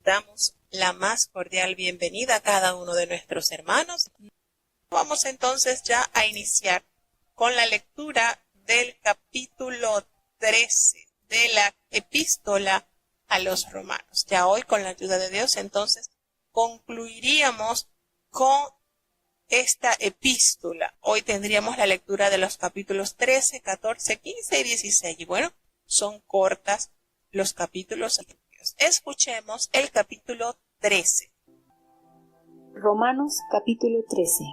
Damos la más cordial bienvenida a cada uno de nuestros hermanos. Vamos entonces ya a iniciar con la lectura del capítulo 13 de la epístola a los romanos. Ya hoy, con la ayuda de Dios, entonces concluiríamos con esta epístola. Hoy tendríamos la lectura de los capítulos 13, 14, 15 y 16. Y bueno, son cortas los capítulos. Escuchemos el capítulo 13. Romanos capítulo 13.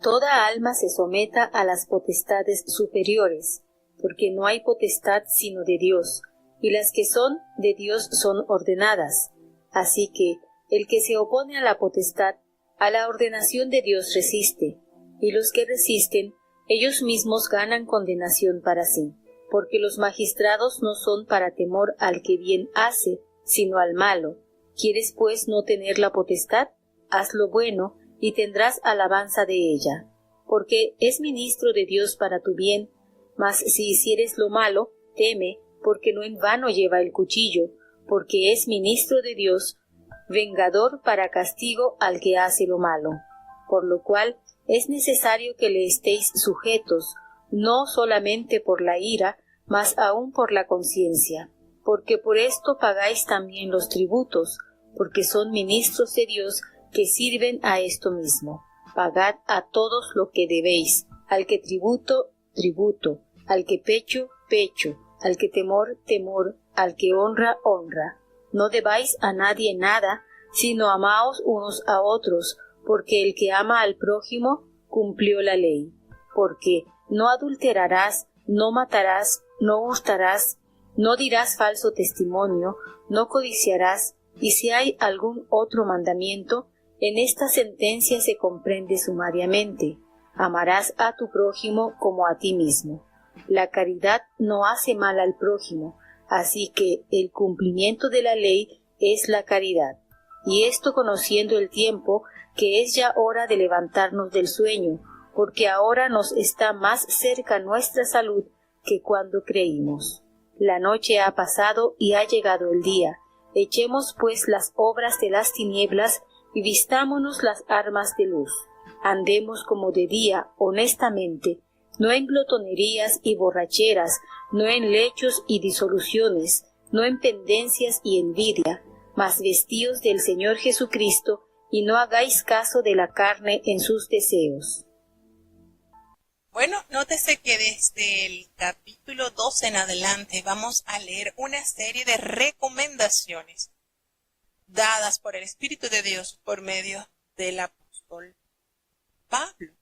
Toda alma se someta a las potestades superiores, porque no hay potestad sino de Dios, y las que son de Dios son ordenadas. Así que el que se opone a la potestad, a la ordenación de Dios resiste, y los que resisten, ellos mismos ganan condenación para sí, porque los magistrados no son para temor al que bien hace, sino al malo. ¿Quieres pues no tener la potestad? Haz lo bueno, y tendrás alabanza de ella, porque es ministro de Dios para tu bien. Mas si hicieres lo malo, teme, porque no en vano lleva el cuchillo, porque es ministro de Dios, vengador para castigo al que hace lo malo. Por lo cual es necesario que le estéis sujetos, no solamente por la ira, mas aún por la conciencia, porque por esto pagáis también los tributos, porque son ministros de Dios que sirven a esto mismo. Pagad a todos lo que debéis, al que tributo, tributo, al que pecho, pecho, al que temor, temor, al que honra, honra. No debáis a nadie nada, sino amaos unos a otros, porque el que ama al prójimo cumplió la ley. Porque no adulterarás, no matarás, no hurtarás, no dirás falso testimonio, no codiciarás, y si hay algún otro mandamiento, en esta sentencia se comprende sumariamente: amarás a tu prójimo como a ti mismo. La caridad no hace mal al prójimo, así que el cumplimiento de la ley es la caridad. Y esto conociendo el tiempo, que es ya hora de levantarnos del sueño, porque ahora nos está más cerca nuestra salud que cuando creímos. La noche ha pasado y ha llegado el día. Echemos pues las obras de las tinieblas y vistámonos las armas de luz. Andemos como de día, honestamente, no en glotonerías y borracheras, no en lechos y disoluciones, no en pendencias y envidia, mas vestíos del Señor Jesucristo, y no hagáis caso de la carne en sus deseos. Bueno, nótese que desde el capítulo 12 en adelante vamos a leer una serie de recomendaciones dadas por el Espíritu de Dios por medio del apóstol Pablo.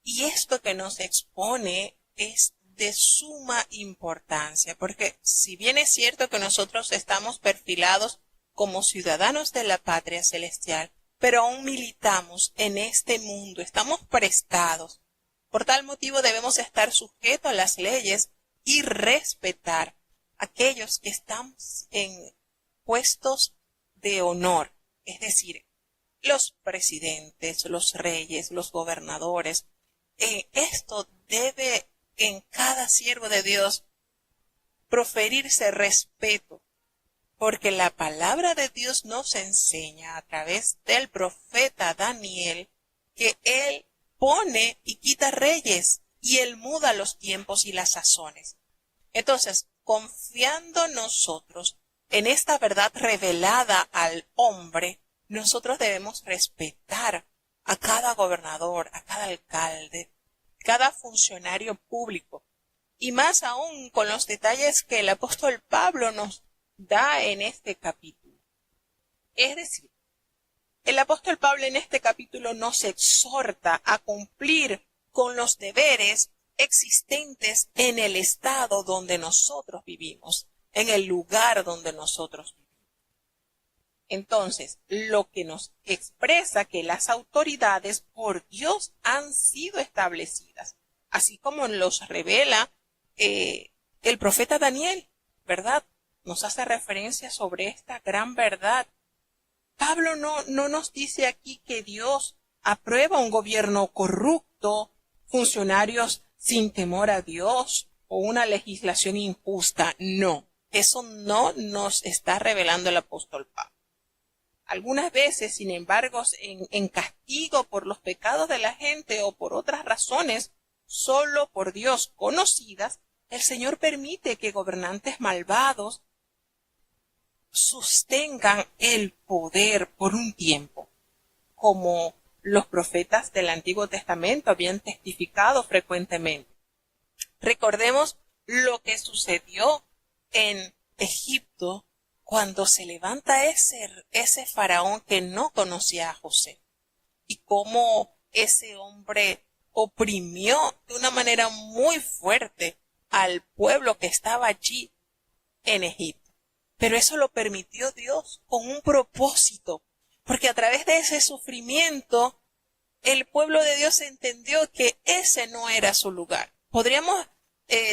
Y esto que nos expone es de suma importancia, porque si bien es cierto que nosotros estamos perfilados como ciudadanos de la patria celestial, pero aún militamos en este mundo, estamos prestados. Por tal motivo debemos estar sujetos a las leyes y respetar a aquellos que estamos en puestos de honor, es decir, los presidentes, los reyes, los gobernadores. Esto debe en cada siervo de Dios proferirse respeto, porque la palabra de Dios nos enseña a través del profeta Daniel que él pone y quita reyes y él muda los tiempos y las sazones. Entonces, confiando nosotros en esta verdad revelada al hombre, nosotros debemos respetar a cada gobernador, a cada alcalde, cada funcionario público, y más aún con los detalles que el apóstol Pablo nos da en este capítulo. Es decir, el apóstol Pablo en este capítulo nos exhorta a cumplir con los deberes existentes en el estado donde nosotros vivimos, en el lugar donde nosotros vivimos. Entonces, lo que nos expresa que las autoridades por Dios han sido establecidas, así como los revela el profeta Daniel, ¿verdad? Nos hace referencia sobre esta gran verdad. Pablo no nos dice aquí que Dios aprueba un gobierno corrupto, funcionarios sin temor a Dios o una legislación injusta. No, eso no nos está revelando el apóstol Pablo. algunas veces, sin embargo, en castigo por los pecados de la gente o por otras razones, solo por Dios conocidas, el Señor permite que gobernantes malvados sostengan el poder por un tiempo, como los profetas del Antiguo Testamento habían testificado frecuentemente. Recordemos lo que sucedió en Egipto cuando se levanta ese faraón que no conocía a José, y cómo ese hombre oprimió de una manera muy fuerte al pueblo que estaba allí en Egipto. Pero eso lo permitió Dios con un propósito, porque a través de ese sufrimiento el pueblo de Dios entendió que ese no era su lugar. Podríamos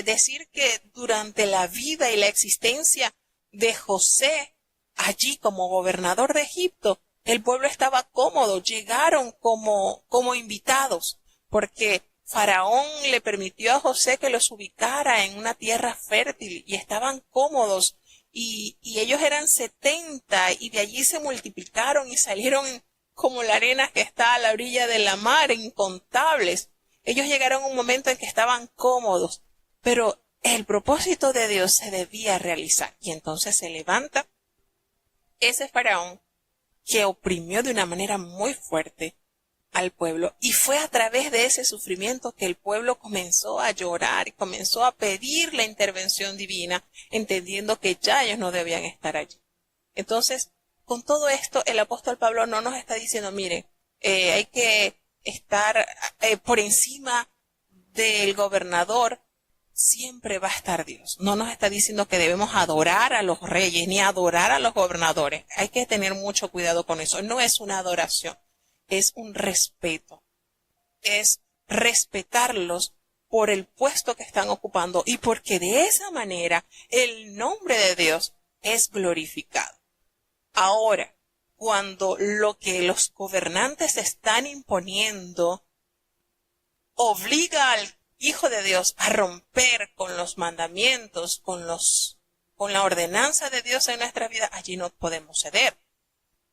decir que durante la vida y la existencia de José, allí como gobernador de Egipto, el pueblo estaba cómodo, llegaron como invitados, porque Faraón le permitió a José que los ubicara en una tierra fértil y estaban cómodos, y ellos eran 70 y de allí se multiplicaron y salieron como la arena que está a la orilla de la mar, incontables. Ellos llegaron a un momento en que estaban cómodos, pero el propósito de Dios se debía realizar. Y entonces se levanta ese faraón que oprimió de una manera muy fuerte al pueblo. Y fue a través de ese sufrimiento que el pueblo comenzó a llorar y comenzó a pedir la intervención divina, entendiendo que ya ellos no debían estar allí. Entonces, con todo esto, el apóstol Pablo no nos está diciendo, mire, hay que estar por encima del gobernador, siempre va a estar Dios. No nos está diciendo que debemos adorar a los reyes ni adorar a los gobernadores. Hay que tener mucho cuidado con eso. No es una adoración, es un respeto. Es respetarlos por el puesto que están ocupando y porque de esa manera el nombre de Dios es glorificado. Ahora, cuando lo que los gobernantes están imponiendo obliga al Hijo de Dios a romper con los mandamientos, con la ordenanza de Dios en nuestra vida, allí no podemos ceder.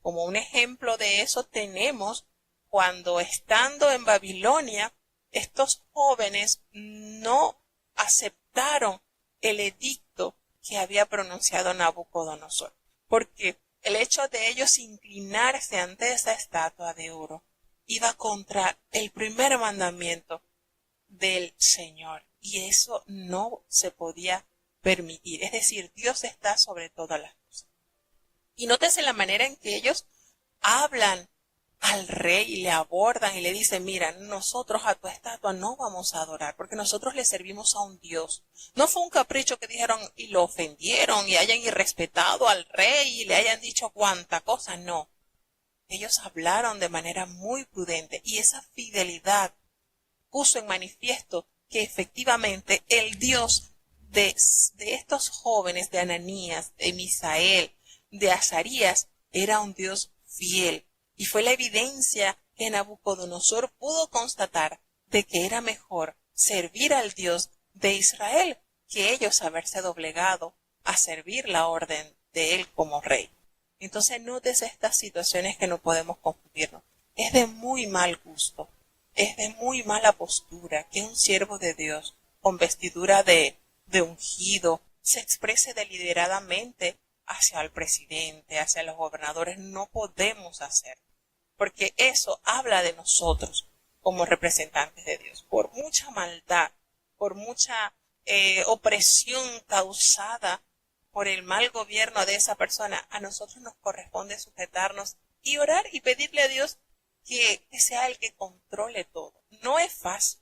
Como un ejemplo de eso tenemos cuando estando en Babilonia, estos jóvenes no aceptaron el edicto que había pronunciado Nabucodonosor, porque el hecho de ellos inclinarse ante esa estatua de oro iba contra el primer mandamiento del Señor, y eso no se podía permitir. Es decir, Dios está sobre todas las cosas. Y nótese la manera en que ellos hablan al rey y le abordan y le dicen, mira, nosotros a tu estatua no vamos a adorar porque nosotros le servimos a un Dios. No fue un capricho que dijeron y lo ofendieron y hayan irrespetado al rey y le hayan dicho cuánta cosa, no. Ellos hablaron de manera muy prudente y esa fidelidad puso en manifiesto que efectivamente el Dios de estos jóvenes, de Ananías, de Misael, de Azarías, era un Dios fiel. Y fue la evidencia que Nabucodonosor pudo constatar de que era mejor servir al Dios de Israel que ellos haberse doblegado a servir la orden de él como rey. Entonces nótese estas situaciones que no podemos confundirnos. Es de muy mal gusto, es de muy mala postura que un siervo de Dios con vestidura de ungido se exprese deliberadamente hacia el presidente, hacia los gobernadores. No podemos hacer, porque eso habla de nosotros como representantes de Dios. Por mucha maldad, por mucha opresión causada por el mal gobierno de esa persona, a nosotros nos corresponde sujetarnos y orar y pedirle a Dios que sea el que controle todo. No es fácil.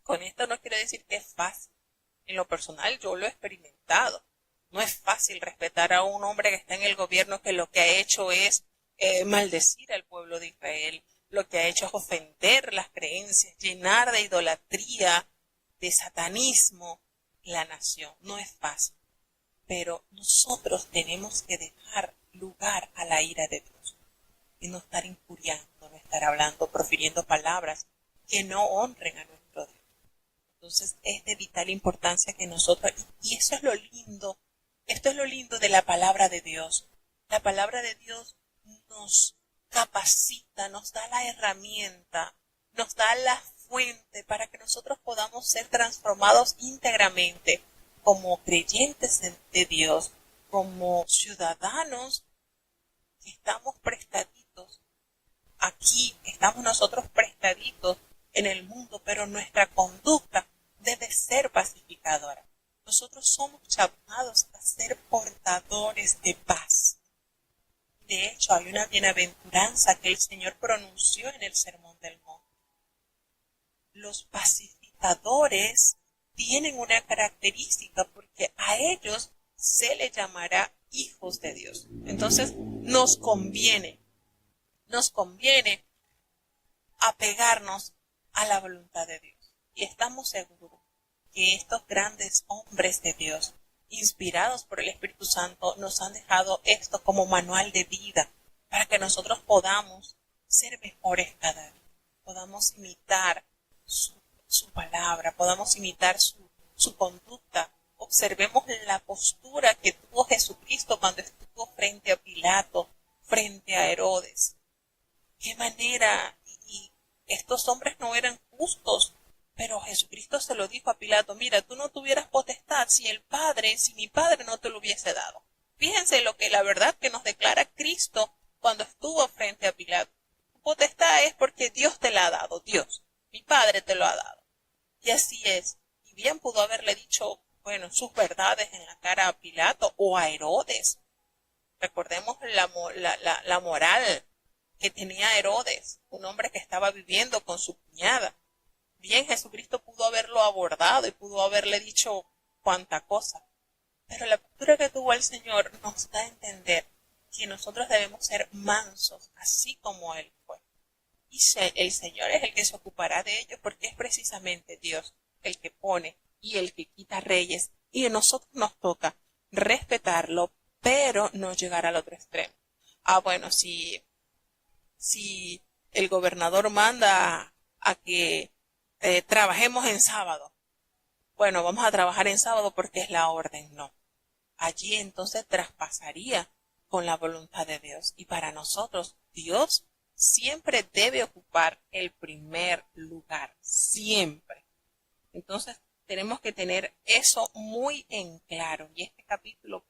Con esto no quiero decir que es fácil. En lo personal yo lo he experimentado. No es fácil respetar a un hombre que está en el gobierno que lo que ha hecho es maldecir al pueblo de Israel. Lo que ha hecho es ofender las creencias, llenar de idolatría, de satanismo la nación. No es fácil. Pero nosotros tenemos que dejar lugar a la ira de Dios y no estar injuriando, no estar hablando, profiriendo palabras que no honren a nuestro Dios. Entonces es de vital importancia que nosotros, y eso es lo lindo, esto es lo lindo de la palabra de Dios. La palabra de Dios nos capacita, nos da la herramienta, nos da la fuente para que nosotros podamos ser transformados íntegramente como creyentes de Dios, como ciudadanos que estamos prestaditos aquí, estamos nosotros prestaditos en el mundo, pero nuestra conducta debe ser pacificadora. Nosotros somos llamados a ser portadores de paz. De hecho, hay una bienaventuranza que el Señor pronunció en el Sermón del Monte. Los pacificadores tienen una característica porque a ellos se les llamará hijos de Dios. Entonces, nos conviene apegarnos a la voluntad de Dios. Y estamos seguros que estos grandes hombres de Dios, inspirados por el Espíritu Santo, nos han dejado esto como manual de vida para que nosotros podamos ser mejores cada día, podamos imitar su palabra, podamos imitar su conducta. Observemos la postura que tuvo Jesucristo cuando estuvo frente a Pilato, frente a Herodes. Qué manera, y estos hombres no eran justos, pero Jesucristo se lo dijo a Pilato: mira, tú no tuvieras potestad si mi Padre no te lo hubiese dado. Fíjense la verdad que nos declara Cristo cuando estuvo frente a Pilato. Tu potestad es porque Dios te la ha dado, Dios, mi Padre te lo ha dado. Y así es. Y bien pudo haberle dicho, sus verdades en la cara a Pilato o a Herodes. Recordemos la moral que tenía Herodes, un hombre que estaba viviendo con su cuñada. Bien, Jesucristo pudo haberlo abordado y pudo haberle dicho cuánta cosa. Pero la postura que tuvo el Señor nos da a entender que nosotros debemos ser mansos, así como Él fue. Y el Señor es el que se ocupará de ellos, porque es precisamente Dios el que pone y el que quita reyes. Y a nosotros nos toca respetarlo, pero no llegar al otro extremo. Si el gobernador manda a que trabajemos en sábado, vamos a trabajar en sábado porque es la orden. No. Allí entonces traspasaría con la voluntad de Dios. Y para nosotros, Dios siempre debe ocupar el primer lugar. Siempre. Entonces, tenemos que tener eso muy en claro. Y este capítulo,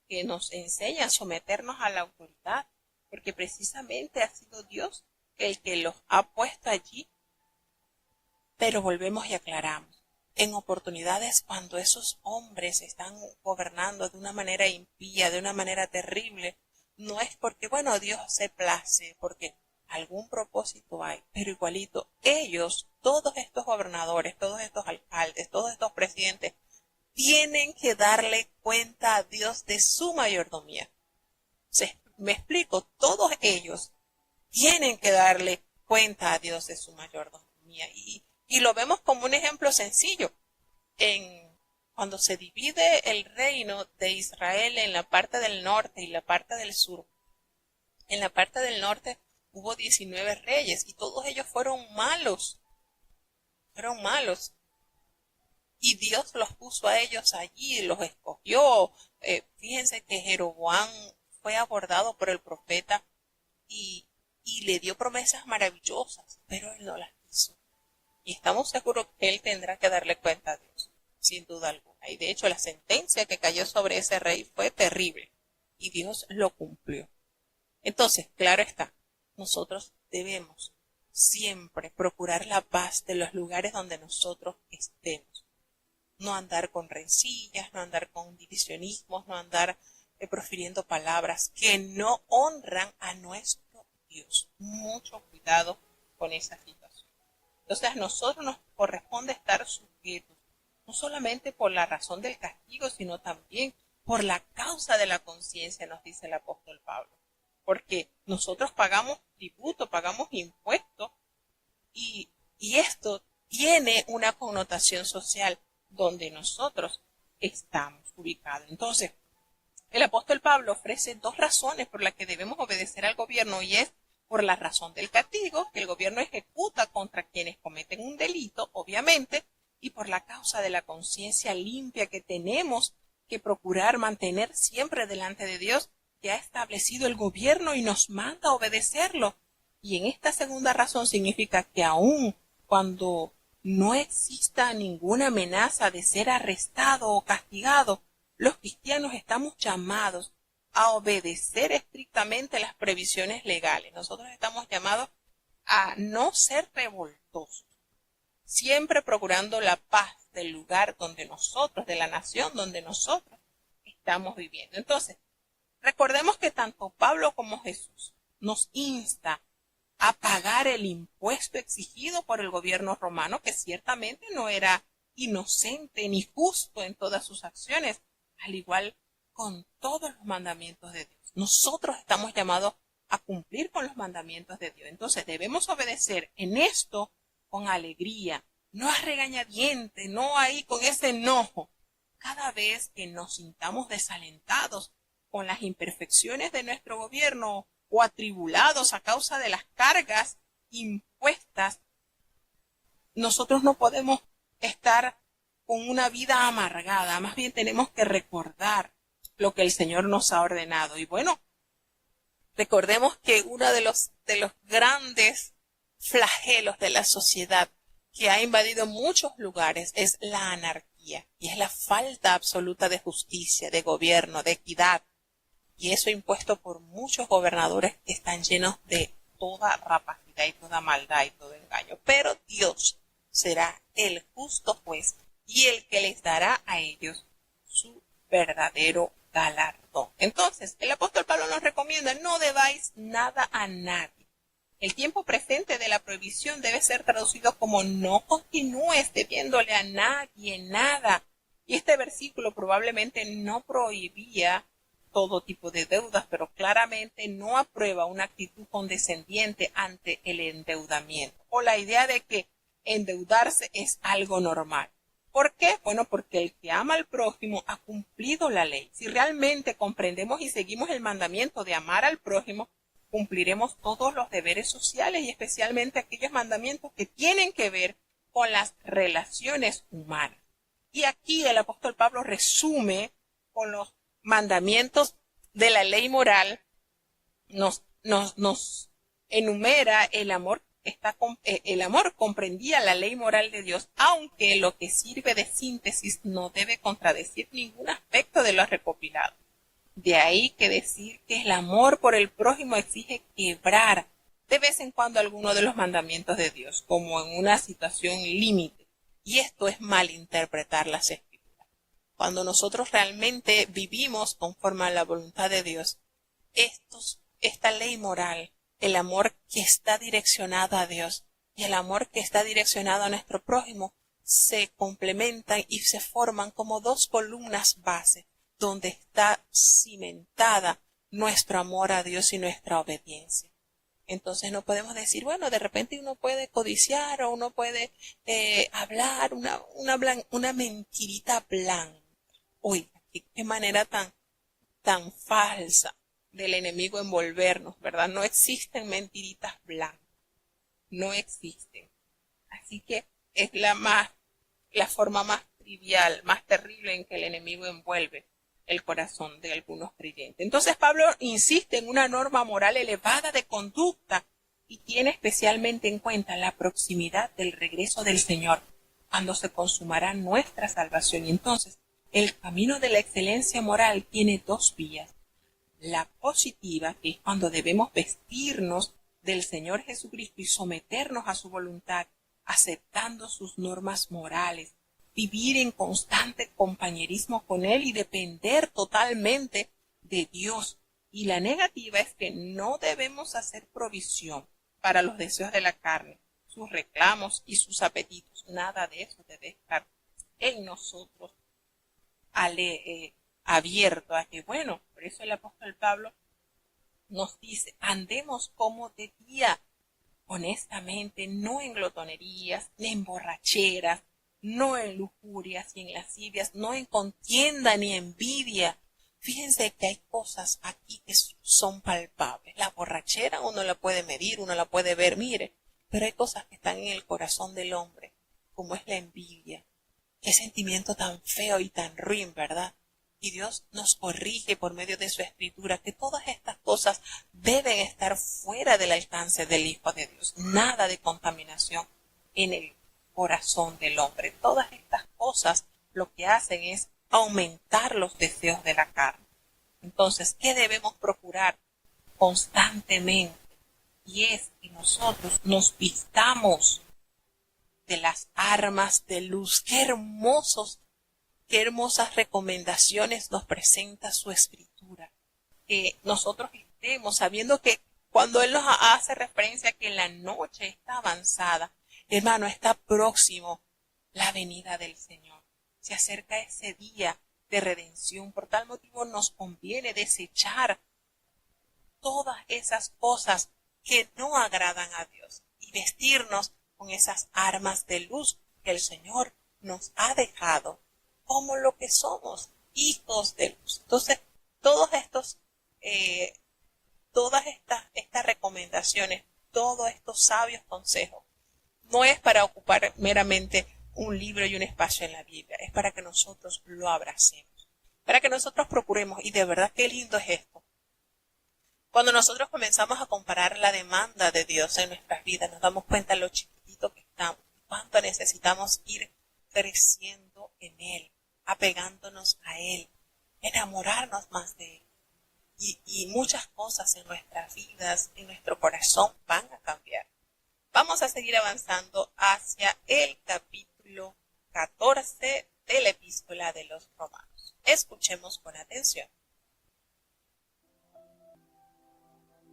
que nos enseña a someternos a la autoridad, porque precisamente ha sido Dios el que los ha puesto allí. Pero volvemos y aclaramos. En oportunidades cuando esos hombres están gobernando de una manera impía, de una manera terrible, no es porque, Dios se place, porque algún propósito hay, pero igualito ellos, todos estos gobernadores, todos estos alcaldes, todos estos presidentes, tienen que darle cuenta a Dios de su mayordomía. Me explico, todos ellos tienen que darle cuenta a Dios de su mayordomía. Y lo vemos como un ejemplo sencillo. Cuando se divide el reino de Israel en la parte del norte y la parte del sur, en la parte del norte hubo 19 reyes y todos ellos fueron malos. Y Dios los puso a ellos allí, los escogió. Fíjense que Jeroboam fue abordado por el profeta y le dio promesas maravillosas, pero él no las hizo. Y estamos seguros que él tendrá que darle cuenta a Dios, sin duda alguna. Y de hecho la sentencia que cayó sobre ese rey fue terrible. Y Dios lo cumplió. Entonces, claro está, nosotros debemos siempre procurar la paz de los lugares donde nosotros estemos. No andar con rencillas, no andar con divisionismos, no andar profiriendo palabras que no honran a nuestro Dios. Mucho cuidado con esa situación. Entonces a nosotros nos corresponde estar sujetos, no solamente por la razón del castigo, sino también por la causa de la conciencia, nos dice el apóstol Pablo. Porque nosotros pagamos tributo, pagamos impuestos, y esto tiene una connotación social donde nosotros estamos ubicados. Entonces, el apóstol Pablo ofrece dos razones por las que debemos obedecer al gobierno, y es por la razón del castigo, que el gobierno ejecuta contra quienes cometen un delito, obviamente, y por la causa de la conciencia limpia que tenemos que procurar mantener siempre delante de Dios, que ha establecido el gobierno y nos manda a obedecerlo. Y en esta segunda razón significa que aun cuando no exista ninguna amenaza de ser arrestado o castigado, los cristianos estamos llamados a obedecer estrictamente las previsiones legales. Nosotros estamos llamados a no ser revoltosos, siempre procurando la paz del lugar donde nosotros, de la nación donde nosotros estamos viviendo. Entonces, recordemos que tanto Pablo como Jesús nos insta a pagar el impuesto exigido por el gobierno romano, que ciertamente no era inocente ni justo en todas sus acciones, al igual con todos los mandamientos de Dios. Nosotros estamos llamados a cumplir con los mandamientos de Dios. Entonces debemos obedecer en esto con alegría, no a regañadientes, no ahí con ese enojo. Cada vez que nos sintamos desalentados con las imperfecciones de nuestro gobierno o atribulados a causa de las cargas impuestas, nosotros no podemos estar con una vida amargada, más bien tenemos que recordar lo que el Señor nos ha ordenado. Y bueno, recordemos que uno de los grandes flagelos de la sociedad que ha invadido muchos lugares es la anarquía, y es la falta absoluta de justicia, de gobierno, de equidad. Y eso impuesto por muchos gobernadores que están llenos de toda rapacidad y toda maldad y todo engaño. Pero Dios será el justo juez y el que les dará a ellos su verdadero galardón. Entonces, el apóstol Pablo nos recomienda: no debáis nada a nadie. El tiempo presente de la prohibición debe ser traducido como: no continúes debiéndole a nadie nada. Y este versículo probablemente no prohibía todo tipo de deudas, pero claramente no aprueba una actitud condescendiente ante el endeudamiento, o la idea de que endeudarse es algo normal. ¿Por qué? Bueno, porque el que ama al prójimo ha cumplido la ley. Si realmente comprendemos y seguimos el mandamiento de amar al prójimo, cumpliremos todos los deberes sociales y especialmente aquellos mandamientos que tienen que ver con las relaciones humanas. Y aquí el apóstol Pablo resume con los mandamientos de la ley moral, nos enumera el amor. El amor comprendía la ley moral de Dios, aunque lo que sirve de síntesis no debe contradecir ningún aspecto de lo recopilado. De ahí que decir que el amor por el prójimo exige quebrar de vez en cuando alguno de los mandamientos de Dios, como en una situación límite. Y esto es malinterpretar las escrituras. Cuando nosotros realmente vivimos conforme a la voluntad de Dios, esta ley moral, el amor que está direccionado a Dios y el amor que está direccionado a nuestro prójimo, se complementan y se forman como dos columnas base, donde está cimentada nuestro amor a Dios y nuestra obediencia. Entonces no podemos decir, bueno, de repente uno puede codiciar o uno puede hablar una mentirita blanca. Oiga, qué manera tan falsa del enemigo envolvernos, ¿verdad? No existen mentiritas blancas, no existen. Así que es la forma más trivial, más terrible en que el enemigo envuelve el corazón de algunos creyentes. Entonces Pablo insiste en una norma moral elevada de conducta y tiene especialmente en cuenta la proximidad del regreso del Señor, cuando se consumará nuestra salvación. Y entonces el camino de la excelencia moral tiene dos vías. La positiva, que es cuando debemos vestirnos del Señor Jesucristo y someternos a su voluntad, aceptando sus normas morales, vivir en constante compañerismo con Él y depender totalmente de Dios. Y la negativa es que no debemos hacer provisión para los deseos de la carne, sus reclamos y sus apetitos. Nada de eso debe estar en nosotros abierto a que, bueno, por eso el apóstol Pablo nos dice: andemos como de día, honestamente, no en glotonerías, ni en borracheras, no en lujurias y en lascivias, no en contienda ni envidia. Fíjense que hay cosas aquí que son palpables. La borrachera uno la puede medir, uno la puede ver, mire, pero hay cosas que están en el corazón del hombre, como es la envidia. Qué sentimiento tan feo y tan ruin, ¿verdad? Y Dios nos corrige por medio de su escritura que todas estas cosas deben estar fuera del alcance del Hijo de Dios. Nada de contaminación en el corazón del hombre. Todas estas cosas lo que hacen es aumentar los deseos de la carne. Entonces, ¿qué debemos procurar constantemente? Y es que nosotros nos vistamos de las armas de luz. Qué hermosas recomendaciones nos presenta su escritura. Que nosotros estemos sabiendo que cuando Él nos hace referencia a que la noche está avanzada, hermano, está próximo la venida del Señor. Se acerca ese día de redención. Por tal motivo nos conviene desechar todas esas cosas que no agradan a Dios y vestirnos con esas armas de luz que el Señor nos ha dejado como lo que somos, hijos de luz. Entonces, todas estas recomendaciones, todos estos sabios consejos, no es para ocupar meramente un libro y un espacio en la Biblia, es para que nosotros lo abracemos, para que nosotros procuremos, y de verdad qué lindo es esto. Cuando nosotros comenzamos a comparar la demanda de Dios en nuestras vidas, nos damos cuenta de lo chiquitito que estamos, cuánto necesitamos ir creciendo en Él, apegándonos a Él, enamorarnos más de Él. Y muchas cosas en nuestras vidas, en nuestro corazón, van a cambiar. Vamos a seguir avanzando hacia el capítulo 14 de la Epístola de los Romanos. Escuchemos con atención.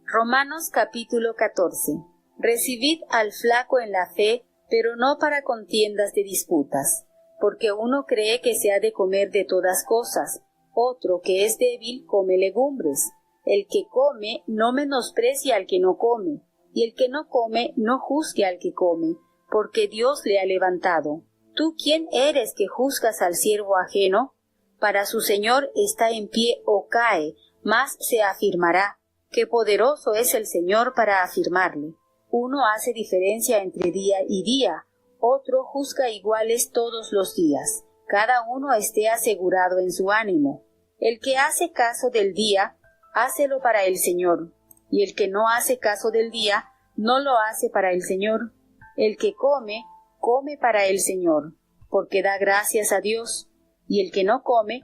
Romanos capítulo 14. Recibid al flaco en la fe, pero no para contiendas de disputas, porque uno cree que se ha de comer de todas cosas, otro que es débil come legumbres. El que come no menosprecia al que no come, y el que no come no juzgue al que come, porque Dios le ha levantado. ¿Tú quién eres que juzgas al siervo ajeno? Para su Señor está en pie o cae, mas se afirmará. Qué poderoso es el Señor para afirmarle. Uno hace diferencia entre día y día, otro juzga iguales todos los días. Cada uno esté asegurado en su ánimo. El que hace caso del día, hácelo para el Señor, y el que no hace caso del día, no lo hace para el Señor. El que come, come para el Señor, porque da gracias a Dios, y el que no come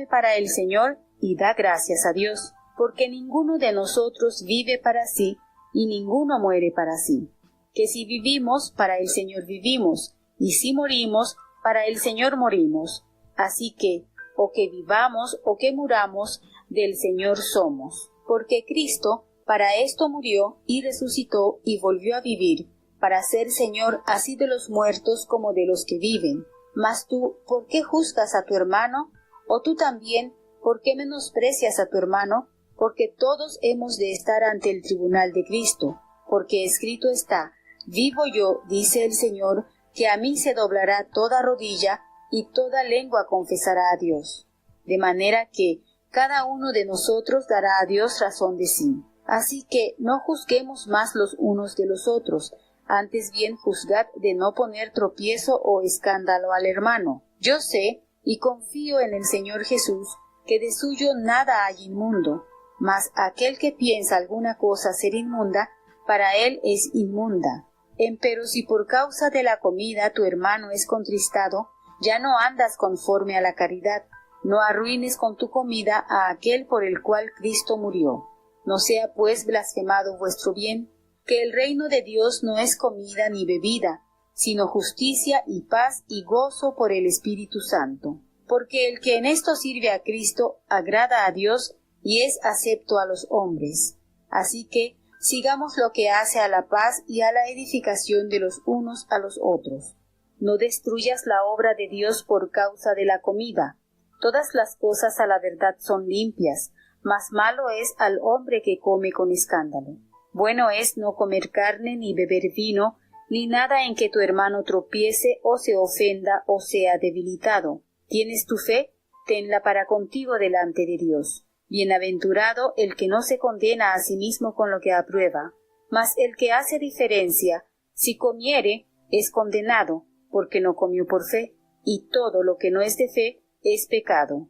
para el Señor, y da gracias a Dios, porque ninguno de nosotros vive para sí, y ninguno muere para sí. Que si vivimos, para el Señor vivimos, y si morimos, para el Señor morimos. Así que, o que vivamos o que muramos, del Señor somos. Porque Cristo para esto murió y resucitó y volvió a vivir, para ser Señor así de los muertos como de los que viven. Mas tú, ¿por qué juzgas a tu hermano? O tú también, ¿por qué menosprecias a tu hermano? Porque todos hemos de estar ante el tribunal de Cristo. Porque escrito está: vivo yo, dice el Señor, que a mí se doblará toda rodilla, y toda lengua confesará a Dios. De manera que cada uno de nosotros dará a Dios razón de sí. Así que no juzguemos más los unos de los otros, antes bien juzgad de no poner tropiezo o escándalo al hermano. Yo sé, y confío en el Señor Jesús, que de suyo nada hay inmundo, mas aquel que piensa alguna cosa ser inmunda, para él es inmunda. Empero si por causa de la comida tu hermano es contristado, ya no andas conforme a la caridad. No arruines con tu comida a aquel por el cual Cristo murió. No sea pues blasfemado vuestro bien, que el reino de Dios no es comida ni bebida, sino justicia y paz y gozo por el Espíritu Santo. Porque el que en esto sirve a Cristo agrada a Dios y es acepto a los hombres. Así que sigamos lo que hace a la paz y a la edificación de los unos a los otros. No destruyas la obra de Dios por causa de la comida. Todas las cosas a la verdad son limpias, mas malo es al hombre que come con escándalo. Bueno es no comer carne, ni beber vino, ni nada en que tu hermano tropiece o se ofenda o sea debilitado. ¿Tienes tu fe? Tenla para contigo delante de Dios. Bienaventurado el que no se condena a sí mismo con lo que aprueba. Mas el que hace diferencia, si comiere, es condenado, porque no comió por fe, y todo lo que no es de fe es pecado.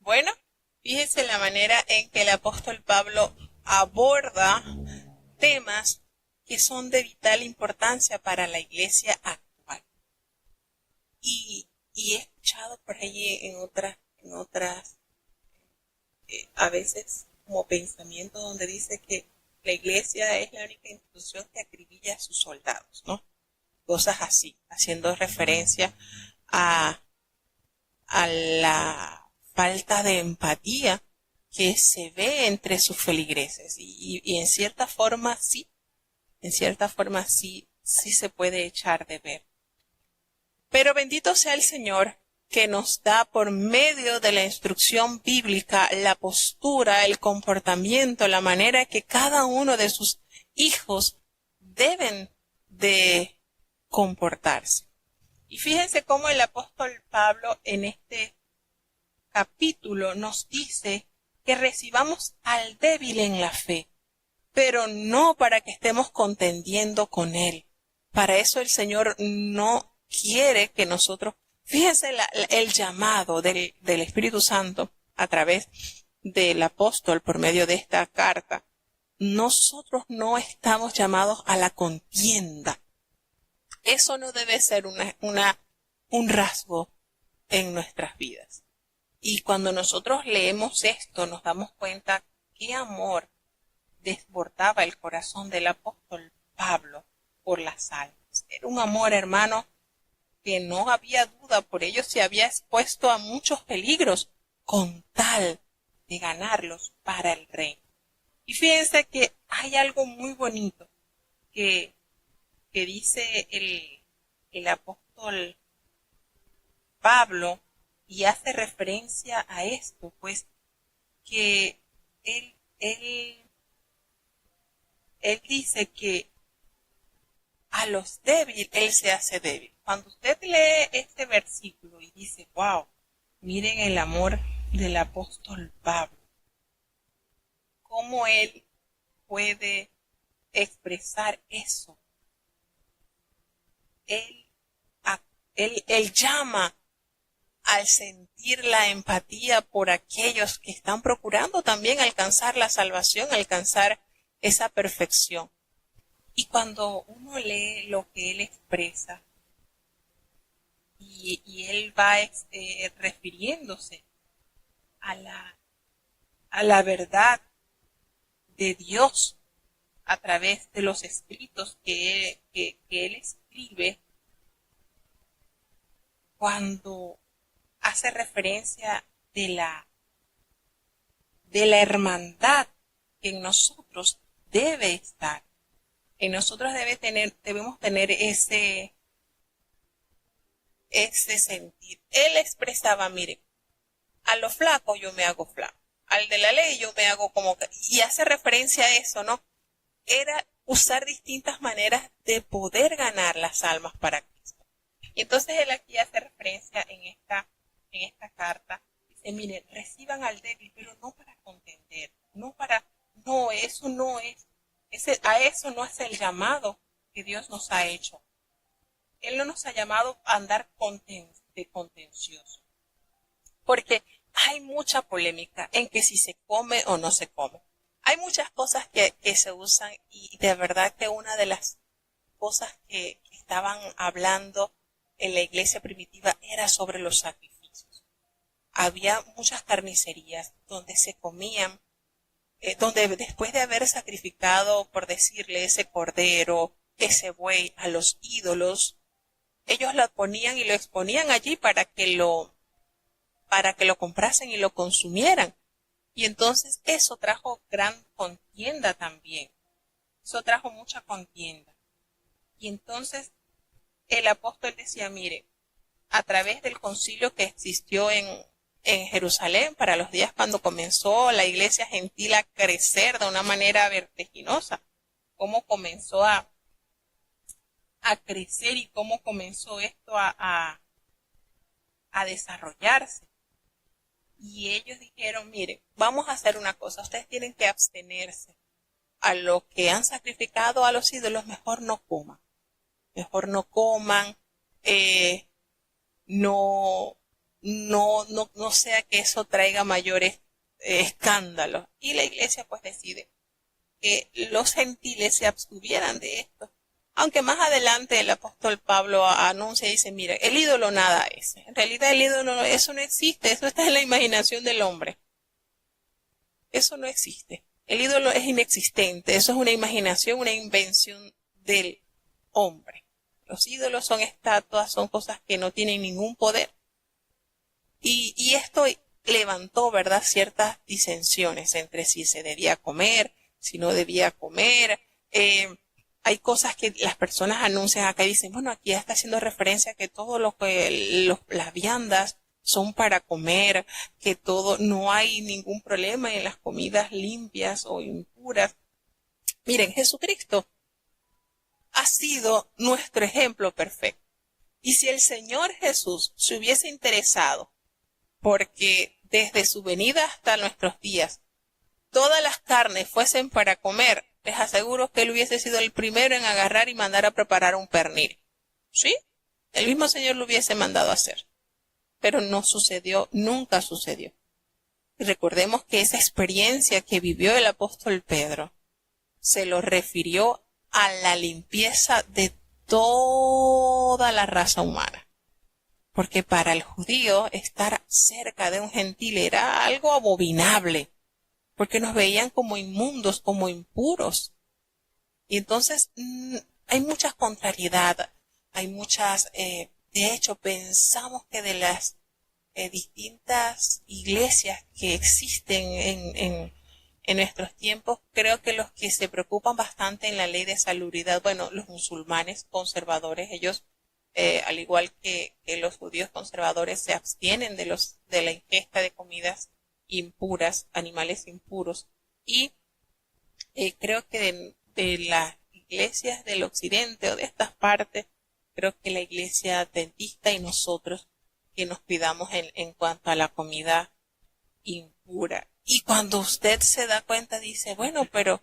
Bueno, fíjense la manera en que el apóstol Pablo aborda temas que son de vital importancia para la iglesia actual. Y he escuchado por allí en otras a veces como pensamiento donde dice que la iglesia es la única institución que acribilla a sus soldados, ¿no? Cosas así, haciendo referencia a, a la falta de empatía que se ve entre sus feligreses. Y en cierta forma sí, sí se puede echar de ver. Pero bendito sea el Señor que nos da por medio de la instrucción bíblica la postura, el comportamiento, la manera que cada uno de sus hijos deben de comportarse. Y fíjense cómo el apóstol Pablo en este capítulo nos dice que recibamos al débil en la fe, pero no para que estemos contendiendo con él. Para eso el Señor no quiere que nosotros, fíjense el llamado del Espíritu Santo a través del apóstol por medio de esta carta. Nosotros no estamos llamados a la contienda. Eso no debe ser un rasgo en nuestras vidas. Y cuando nosotros leemos esto, nos damos cuenta qué amor desbordaba el corazón del apóstol Pablo por las almas. Era un amor, hermano, que no había duda, por ello se había expuesto a muchos peligros con tal de ganarlos para el reino. Y fíjense que hay algo muy bonito que dice el apóstol Pablo y hace referencia a esto, pues que él dice que a los débiles él se hace débil. Cuando usted lee este versículo y dice, wow, miren el amor del apóstol Pablo, cómo él puede expresar eso. Él llama al sentir la empatía por aquellos que están procurando también alcanzar la salvación, alcanzar esa perfección. Y cuando uno lee lo que él expresa, y él va refiriéndose a la verdad de Dios a través de los escritos que él escribe, cuando hace referencia de la hermandad que en nosotros debe estar. En nosotros debemos tener ese sentir. Él expresaba, mire, a lo flaco yo me hago flaco, al de la ley yo me hago como... Y hace referencia a eso, ¿no? Era usar distintas maneras de poder ganar las almas para Cristo. Y entonces él aquí hace referencia en esta carta. Dice, mire, reciban al débil, pero no para contender, eso no es. A eso no es el llamado que Dios nos ha hecho. Él no nos ha llamado a andar de contencioso. Porque hay mucha polémica en que si se come o no se come. Hay muchas cosas que se usan y de verdad que una de las cosas que estaban hablando en la iglesia primitiva era sobre los sacrificios. Había muchas carnicerías donde se comían, donde después de haber sacrificado, por decirle, ese cordero, ese buey a los ídolos, ellos lo ponían y lo exponían allí para que lo comprasen y lo consumieran. Y entonces eso trajo gran contienda también. Eso trajo mucha contienda. Y entonces el apóstol decía, mire, a través del concilio que existió en Jerusalén para los días cuando comenzó la iglesia gentil a crecer de una manera vertiginosa, cómo comenzó a crecer y cómo comenzó esto a desarrollarse. Y ellos dijeron, mire, vamos a hacer una cosa, ustedes tienen que abstenerse. A lo que han sacrificado a los ídolos, mejor no coman, no no sea que eso traiga mayores escándalos. Y la iglesia pues decide que los gentiles se abstuvieran de esto. Aunque más adelante el apóstol Pablo anuncia y dice, mire, el ídolo nada es. En realidad el ídolo, eso no existe, eso está en la imaginación del hombre. Eso no existe. El ídolo es inexistente, eso es una imaginación, una invención del hombre. Los ídolos son estatuas, son cosas que no tienen ningún poder. Y esto levantó, ¿verdad?, ciertas disensiones entre si se debía comer, si no debía comer. Hay cosas que las personas anuncian acá y dicen, bueno, aquí ya está haciendo referencia a que todo las viandas son para comer, que todo, no hay ningún problema en las comidas limpias o impuras. Miren, Jesucristo ha sido nuestro ejemplo perfecto. Y si el Señor Jesús se hubiese interesado, porque desde su venida hasta nuestros días, todas las carnes fuesen para comer, les aseguro que él hubiese sido el primero en agarrar y mandar a preparar un pernil. ¿Sí? El mismo Señor lo hubiese mandado a hacer. Pero no sucedió, nunca sucedió. Y recordemos que esa experiencia que vivió el apóstol Pedro se lo refirió a la limpieza de toda la raza humana. Porque para el judío estar cerca de un gentil era algo abominable, porque nos veían como inmundos, como impuros. Y entonces hay muchas contrariedades, hay muchas, de hecho pensamos que de las distintas iglesias que existen en nuestros tiempos, creo que los que se preocupan bastante en la ley de salubridad, bueno, los musulmanes conservadores, ellos al igual que los judíos conservadores se abstienen de la ingesta de comidas impuras, animales impuros, y creo que de las iglesias del occidente o de estas partes, creo que la iglesia adventista y nosotros que nos cuidamos en cuanto a la comida impura. Y cuando usted se da cuenta dice, bueno, pero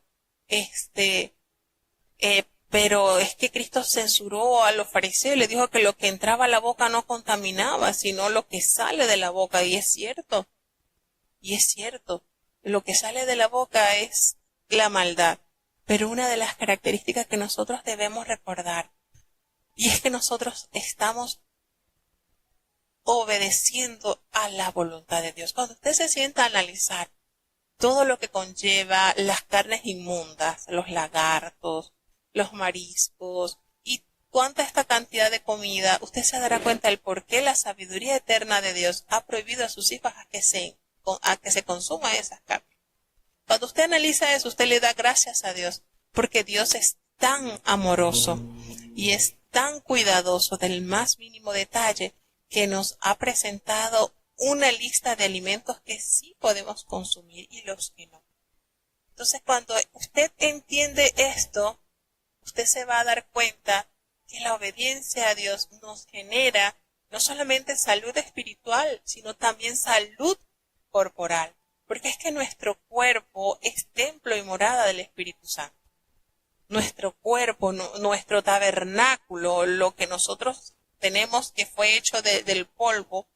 pero es que Cristo censuró a los fariseos, le dijo que lo que entraba a la boca no contaminaba, sino lo que sale de la boca, y es cierto, lo que sale de la boca es la maldad, pero una de las características que nosotros debemos recordar, y es que nosotros estamos obedeciendo a la voluntad de Dios. Cuando usted se sienta a analizar todo lo que conlleva las carnes inmundas, los lagartos, los mariscos y cuánta esta cantidad de comida, usted se dará cuenta del por qué la sabiduría eterna de Dios ha prohibido a sus hijos a que se consuma esas carnes. Cuando usted analiza eso, usted le da gracias a Dios, porque Dios es tan amoroso y es tan cuidadoso del más mínimo detalle que nos ha presentado una lista de alimentos que sí podemos consumir y los que no. Entonces, cuando usted entiende esto, usted se va a dar cuenta que la obediencia a Dios nos genera no solamente salud espiritual, sino también salud corporal. Porque es que nuestro cuerpo es templo y morada del Espíritu Santo. Nuestro cuerpo, nuestro tabernáculo, lo que nosotros tenemos que fue hecho del polvo,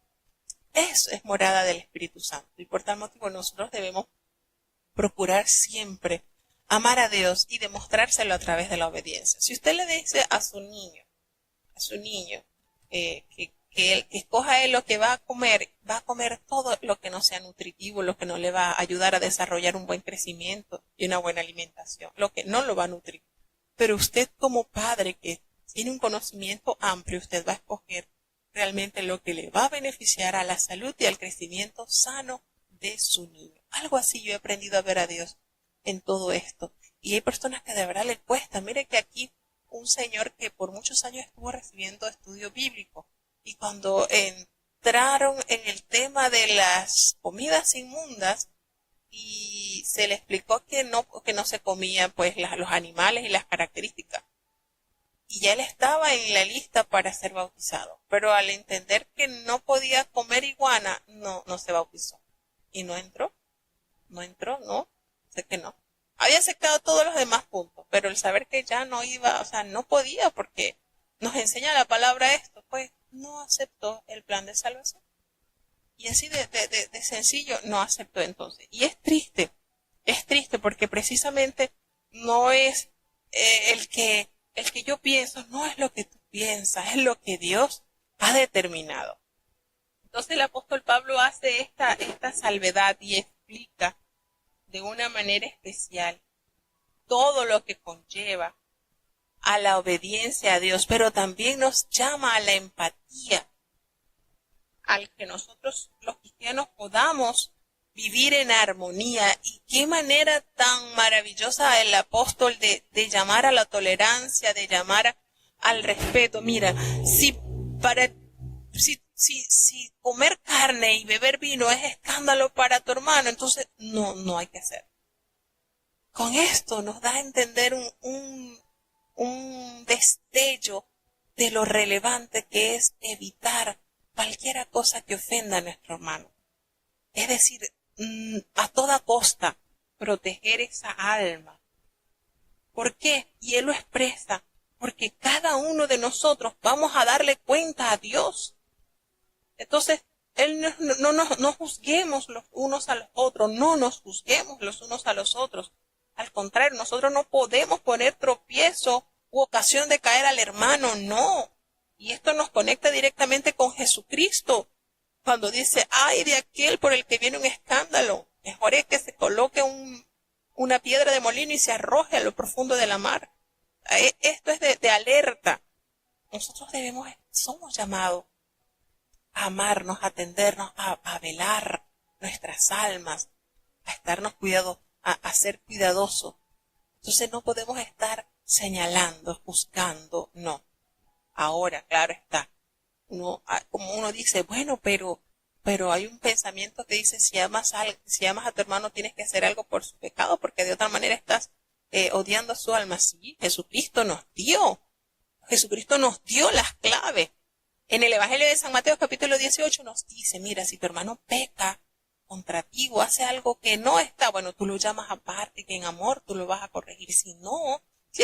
eso es morada del Espíritu Santo. Y por tal motivo nosotros debemos procurar siempre amar a Dios y demostrárselo a través de la obediencia. Si usted le dice a su niño, que escoja él lo que va a comer todo lo que no sea nutritivo, lo que no le va a ayudar a desarrollar un buen crecimiento y una buena alimentación, lo que no lo va a nutrir. Pero usted como padre que tiene un conocimiento amplio, usted va a escoger realmente lo que le va a beneficiar a la salud y al crecimiento sano de su niño. Algo así yo he aprendido a ver a Dios en todo esto. Y hay personas que de verdad le cuesta. Mire que aquí un señor que por muchos años estuvo recibiendo estudio bíblico, y cuando entraron en el tema de las comidas inmundas y se le explicó que no se comían pues los animales y las características, y ya él estaba en la lista para ser bautizado, pero al entender que no podía comer iguana, no se bautizó. Y no entró, sé que no. Había aceptado todos los demás puntos, pero el saber que ya no iba, o sea, no podía, porque nos enseña la palabra esto, pues no aceptó el plan de salvación. Y así de sencillo no aceptó entonces. Y es triste porque precisamente no es el que yo pienso, no es lo que tú piensas, es lo que Dios ha determinado. Entonces el apóstol Pablo hace esta salvedad y explica de una manera especial todo lo que conlleva a la obediencia a Dios, pero también nos llama a la empatía, al que nosotros los cristianos podamos vivir en armonía. Y qué manera tan maravillosa el apóstol de llamar a la tolerancia, de llamar al respeto. Mira, si comer carne y beber vino es escándalo para tu hermano, entonces no hay que hacer. Con esto nos da a entender un destello de lo relevante que es evitar cualquier cosa que ofenda a nuestro hermano. Es decir, a toda costa proteger esa alma. ¿Por qué? Y él lo expresa, porque cada uno de nosotros vamos a darle cuenta a Dios. Entonces, no juzguemos los unos a los otros, no nos juzguemos los unos a los otros. Al contrario, nosotros no podemos poner tropiezo u ocasión de caer al hermano, no. Y esto nos conecta directamente con Jesucristo, cuando dice, ay de aquel por el que viene un escándalo, mejor es que se coloque una piedra de molino y se arroje a lo profundo de la mar. Esto es de alerta. Nosotros somos llamados a amarnos, a atendernos, a velar nuestras almas, a estarnos cuidados, a ser cuidadosos. Entonces no podemos estar señalando, juzgando, no. Ahora, claro está, como uno dice, bueno, pero hay un pensamiento que dice, si amas a tu hermano tienes que hacer algo por su pecado, porque de otra manera estás odiando a su alma. Sí, Jesucristo nos dio las claves. En el Evangelio de San Mateo capítulo 18 nos dice, mira, si tu hermano peca contra ti o hace algo que no está, bueno, tú lo llamas aparte, que en amor tú lo vas a corregir. Si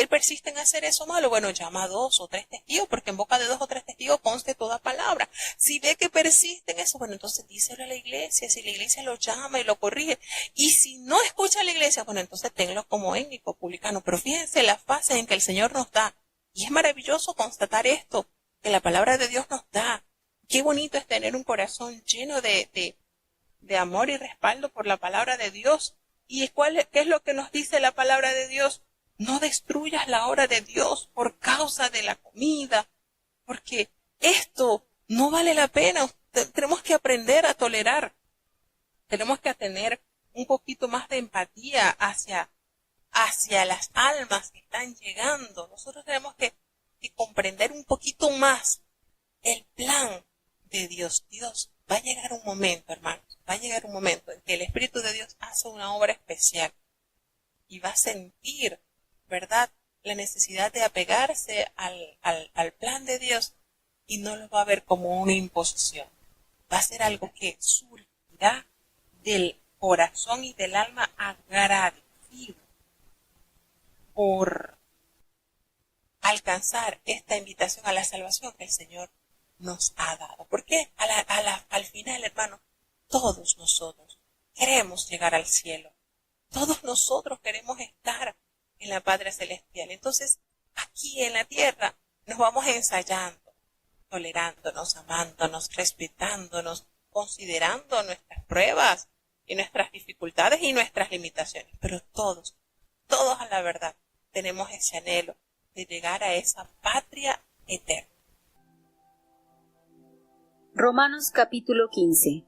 él persiste en hacer eso malo, bueno, llama a 2 o 3 testigos, porque en boca de 2 o 3 testigos conste toda palabra. Si ve que persiste en eso, bueno, entonces díselo a la iglesia, si la iglesia lo llama y lo corrige. Y si no escucha a la iglesia, bueno, entonces tenlo como étnico, publicano. Pero fíjense las fases en que el Señor nos da. Y es maravilloso constatar esto, que la palabra de Dios nos da. Qué bonito es tener un corazón lleno de amor y respaldo por la palabra de Dios. ¿Y qué es lo que nos dice la palabra de Dios? No destruyas la obra de Dios por causa de la comida, porque esto no vale la pena. Tenemos que aprender a tolerar. Tenemos que tener un poquito más de empatía hacia las almas que están llegando. Nosotros tenemos que comprender un poquito más el plan de Dios. Dios, va a llegar un momento, hermanos, va a llegar un momento en que el Espíritu de Dios hace una obra especial y va a sentir, ¿verdad?, la necesidad de apegarse al plan de Dios y no lo va a ver como una imposición. Va a ser algo que surgirá del corazón y del alma agradecido por alcanzar esta invitación a la salvación que el Señor nos ha dado. Porque al final, hermano, todos nosotros queremos llegar al cielo. Todos nosotros queremos estar en la patria celestial. Entonces, aquí en la tierra nos vamos ensayando, tolerándonos, amándonos, respetándonos, considerando nuestras pruebas y nuestras dificultades y nuestras limitaciones. Pero todos a la verdad, tenemos ese anhelo de llegar a esa patria eterna. Romanos capítulo 15.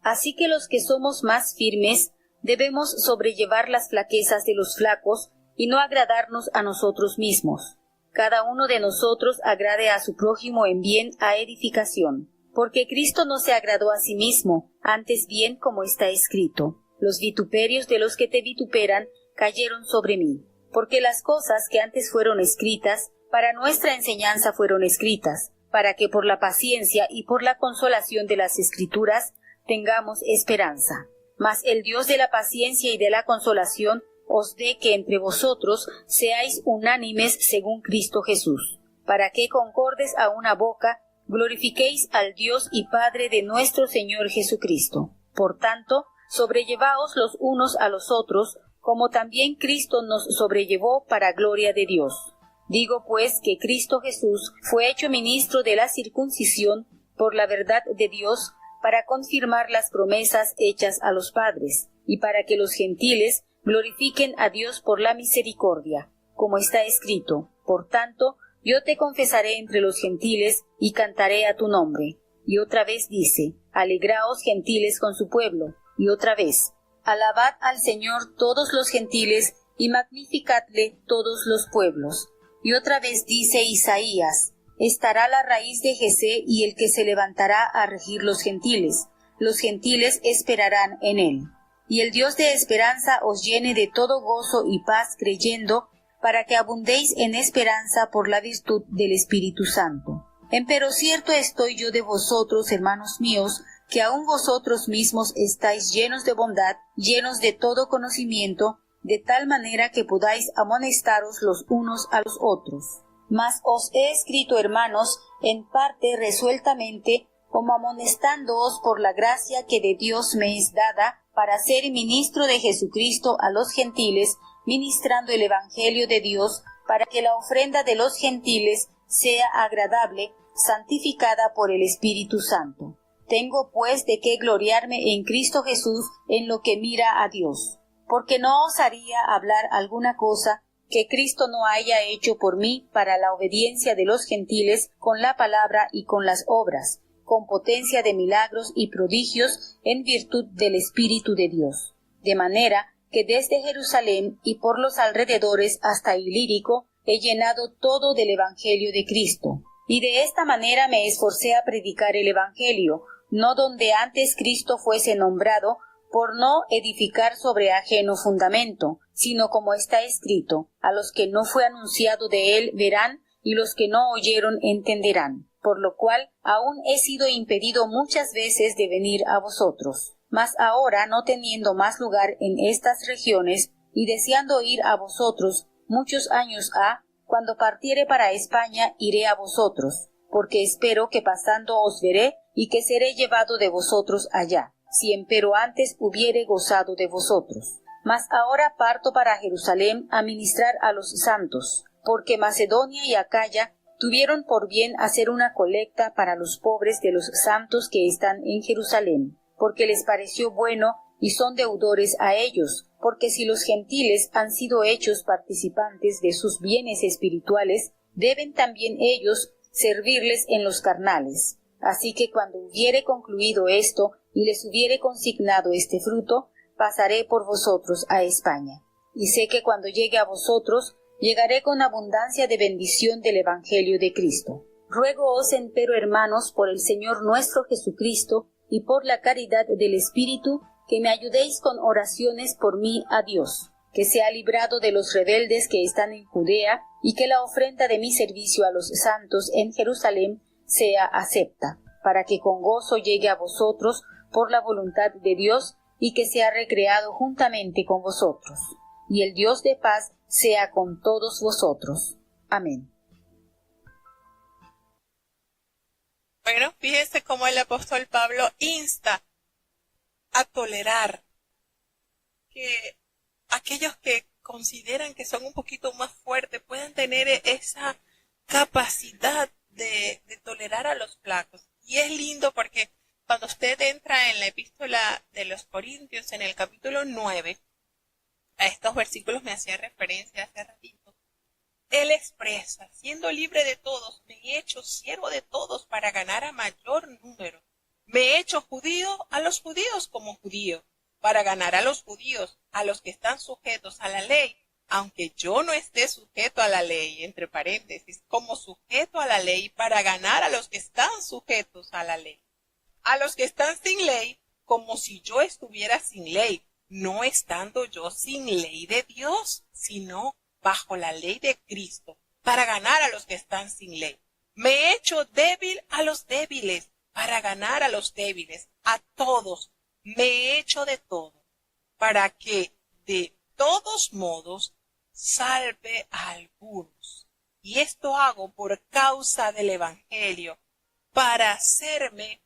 Así que los que somos más firmes debemos sobrellevar las flaquezas de los flacos y no agradarnos a nosotros mismos. Cada uno de nosotros agrade a su prójimo en bien a edificación. Porque Cristo no se agradó a sí mismo, antes bien como está escrito, los vituperios de los que te vituperan cayeron sobre mí. Porque las cosas que antes fueron escritas, para nuestra enseñanza fueron escritas, para que por la paciencia y por la consolación de las Escrituras tengamos esperanza. Mas el Dios de la paciencia y de la consolación os dé que entre vosotros seáis unánimes según Cristo Jesús, para que concordes a una boca, glorifiquéis al Dios y Padre de nuestro Señor Jesucristo. Por tanto, sobrellevaos los unos a los otros, como también Cristo nos sobrellevó para gloria de Dios. Digo pues que Cristo Jesús fue hecho ministro de la circuncisión por la verdad de Dios, para confirmar las promesas hechas a los padres, y para que los gentiles glorifiquen a Dios por la misericordia, como está escrito: por tanto, yo te confesaré entre los gentiles, y cantaré a tu nombre. Y otra vez dice: alegraos gentiles con su pueblo. Y otra vez: alabad al Señor todos los gentiles, y magnificadle todos los pueblos. Y otra vez dice Isaías: estará la raíz de Jesé y el que se levantará a regir los gentiles esperarán en él. Y el Dios de esperanza os llene de todo gozo y paz creyendo, para que abundéis en esperanza por la virtud del Espíritu Santo. Empero cierto estoy yo de vosotros, hermanos míos, que aun vosotros mismos estáis llenos de bondad, llenos de todo conocimiento, de tal manera que podáis amonestaros los unos a los otros. Mas os he escrito, hermanos, en parte resueltamente, como amonestándoos por la gracia que de Dios me es dada, para ser ministro de Jesucristo a los gentiles, ministrando el Evangelio de Dios, para que la ofrenda de los gentiles sea agradable, santificada por el Espíritu Santo. Tengo pues de qué gloriarme en Cristo Jesús en lo que mira a Dios, porque no osaría hablar alguna cosa que Cristo no haya hecho por mí para la obediencia de los gentiles con la palabra y con las obras, con potencia de milagros y prodigios en virtud del Espíritu de Dios. De manera que desde Jerusalén y por los alrededores hasta Ilírico he llenado todo del Evangelio de Cristo. Y de esta manera me esforcé a predicar el Evangelio, no donde antes Cristo fuese nombrado, por no edificar sobre ajeno fundamento, sino como está escrito: a los que no fue anunciado de él verán, y los que no oyeron entenderán. Por lo cual aún he sido impedido muchas veces de venir a vosotros. Mas ahora, no teniendo más lugar en estas regiones, y deseando ir a vosotros muchos años ha, cuando partiere para España iré a vosotros, porque espero que pasando os veré, y que seré llevado de vosotros allá, si empero antes hubiere gozado de vosotros. Mas ahora parto para Jerusalén a ministrar a los santos, porque Macedonia y Acaya tuvieron por bien hacer una colecta para los pobres de los santos que están en Jerusalén, porque les pareció bueno y son deudores a ellos, porque si los gentiles han sido hechos participantes de sus bienes espirituales, deben también ellos servirles en los carnales. Así que cuando hubiere concluido esto y les hubiere consignado este fruto, pasaré por vosotros a España. Y sé que cuando llegue a vosotros, llegaré con abundancia de bendición del Evangelio de Cristo. Ruégoos, empero, hermanos, por el Señor nuestro Jesucristo, y por la caridad del Espíritu, que me ayudéis con oraciones por mí a Dios, que sea librado de los rebeldes que están en Judea, y que la ofrenda de mi servicio a los santos en Jerusalén sea acepta, para que con gozo llegue a vosotros por la voluntad de Dios, y que sea recreado juntamente con vosotros. Y el Dios de paz sea con todos vosotros. Amén. Bueno, fíjense cómo el apóstol Pablo insta a tolerar que aquellos que consideran que son un poquito más fuertes puedan tener esa capacidad de tolerar a los flacos. Y es lindo porque cuando usted entra en la epístola de los Corintios, en el capítulo 9, a estos versículos me hacía referencia hace ratito, él expresa: siendo libre de todos, me he hecho siervo de todos para ganar a mayor número. Me he hecho judío a los judíos como judío, para ganar a los judíos, a los que están sujetos a la ley, aunque yo no esté sujeto a la ley, entre paréntesis, como sujeto a la ley, para ganar a los que están sujetos a la ley. A los que están sin ley, como si yo estuviera sin ley, no estando yo sin ley de Dios, sino bajo la ley de Cristo, para ganar a los que están sin ley. Me he hecho débil a los débiles, para ganar a los débiles, a todos. Me he hecho de todo, para que de todos modos salve a algunos. Y esto hago por causa del Evangelio, para hacerme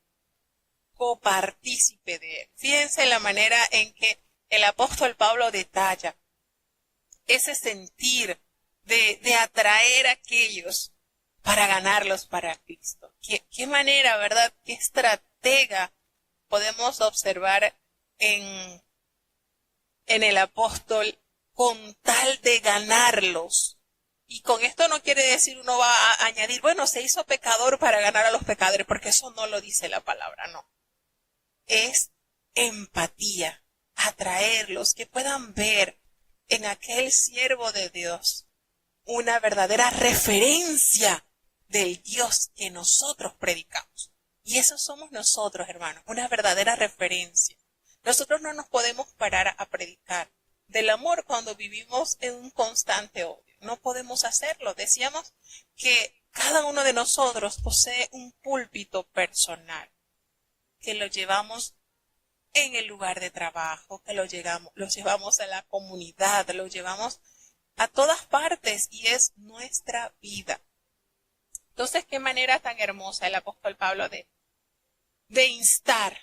copartícipe de él. Fíjense la manera en que el apóstol Pablo detalla ese sentir de atraer a aquellos para ganarlos para Cristo. ¿Qué manera, verdad? ¿Qué estratega podemos observar en el apóstol con tal de ganarlos? Y con esto no quiere decir uno va a añadir, bueno, se hizo pecador para ganar a los pecadores, porque eso no lo dice la palabra, no. Es empatía, atraerlos, que puedan ver en aquel siervo de Dios una verdadera referencia del Dios que nosotros predicamos. Y eso somos nosotros, hermanos, una verdadera referencia. Nosotros no nos podemos parar a predicar del amor cuando vivimos en un constante odio. No podemos hacerlo. Decíamos que cada uno de nosotros posee un púlpito personal, que lo llevamos en el lugar de trabajo, que lo llevamos a la comunidad, lo llevamos a todas partes y es nuestra vida. Entonces, qué manera tan hermosa el apóstol Pablo de instar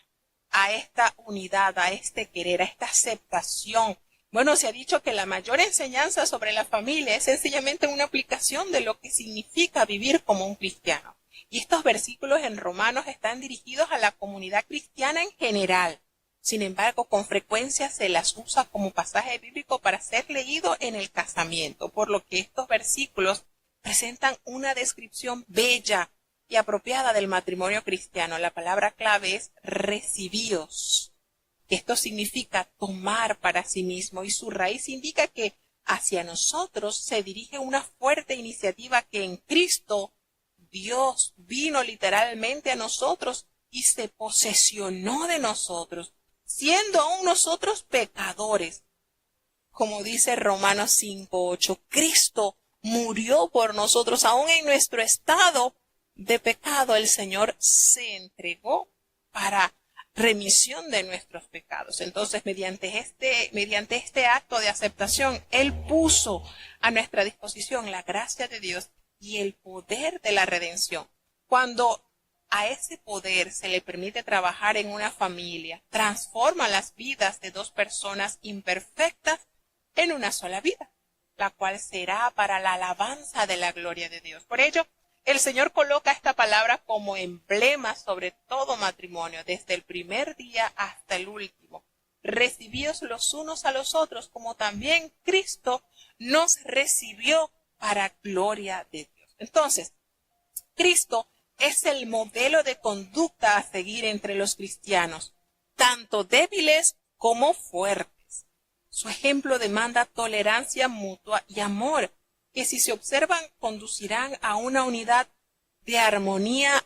a esta unidad, a este querer, a esta aceptación. Bueno, se ha dicho que la mayor enseñanza sobre la familia es sencillamente una aplicación de lo que significa vivir como un cristiano. Y estos versículos en Romanos están dirigidos a la comunidad cristiana en general. Sin embargo, con frecuencia se las usa como pasaje bíblico para ser leído en el casamiento, por lo que estos versículos presentan una descripción bella y apropiada del matrimonio cristiano. La palabra clave es recibíos. Esto significa tomar para sí mismo y su raíz indica que hacia nosotros se dirige una fuerte iniciativa que en Cristo Dios vino literalmente a nosotros y se posesionó de nosotros, siendo aún nosotros pecadores. Como dice Romanos 5:8, Cristo murió por nosotros, aún en nuestro estado de pecado, el Señor se entregó para remisión de nuestros pecados. Entonces, mediante este acto de aceptación, Él puso a nuestra disposición la gracia de Dios y el poder de la redención. Cuando a ese poder se le permite trabajar en una familia, transforma las vidas de dos personas imperfectas en una sola vida, la cual será para la alabanza de la gloria de Dios. Por ello, el Señor coloca esta palabra como emblema sobre todo matrimonio, desde el primer día hasta el último. Recibíos los unos a los otros, como también Cristo nos recibió para gloria de Dios. Entonces, Cristo es el modelo de conducta a seguir entre los cristianos, tanto débiles como fuertes. Su ejemplo demanda tolerancia mutua y amor, que si se observan conducirán a una unidad de armonía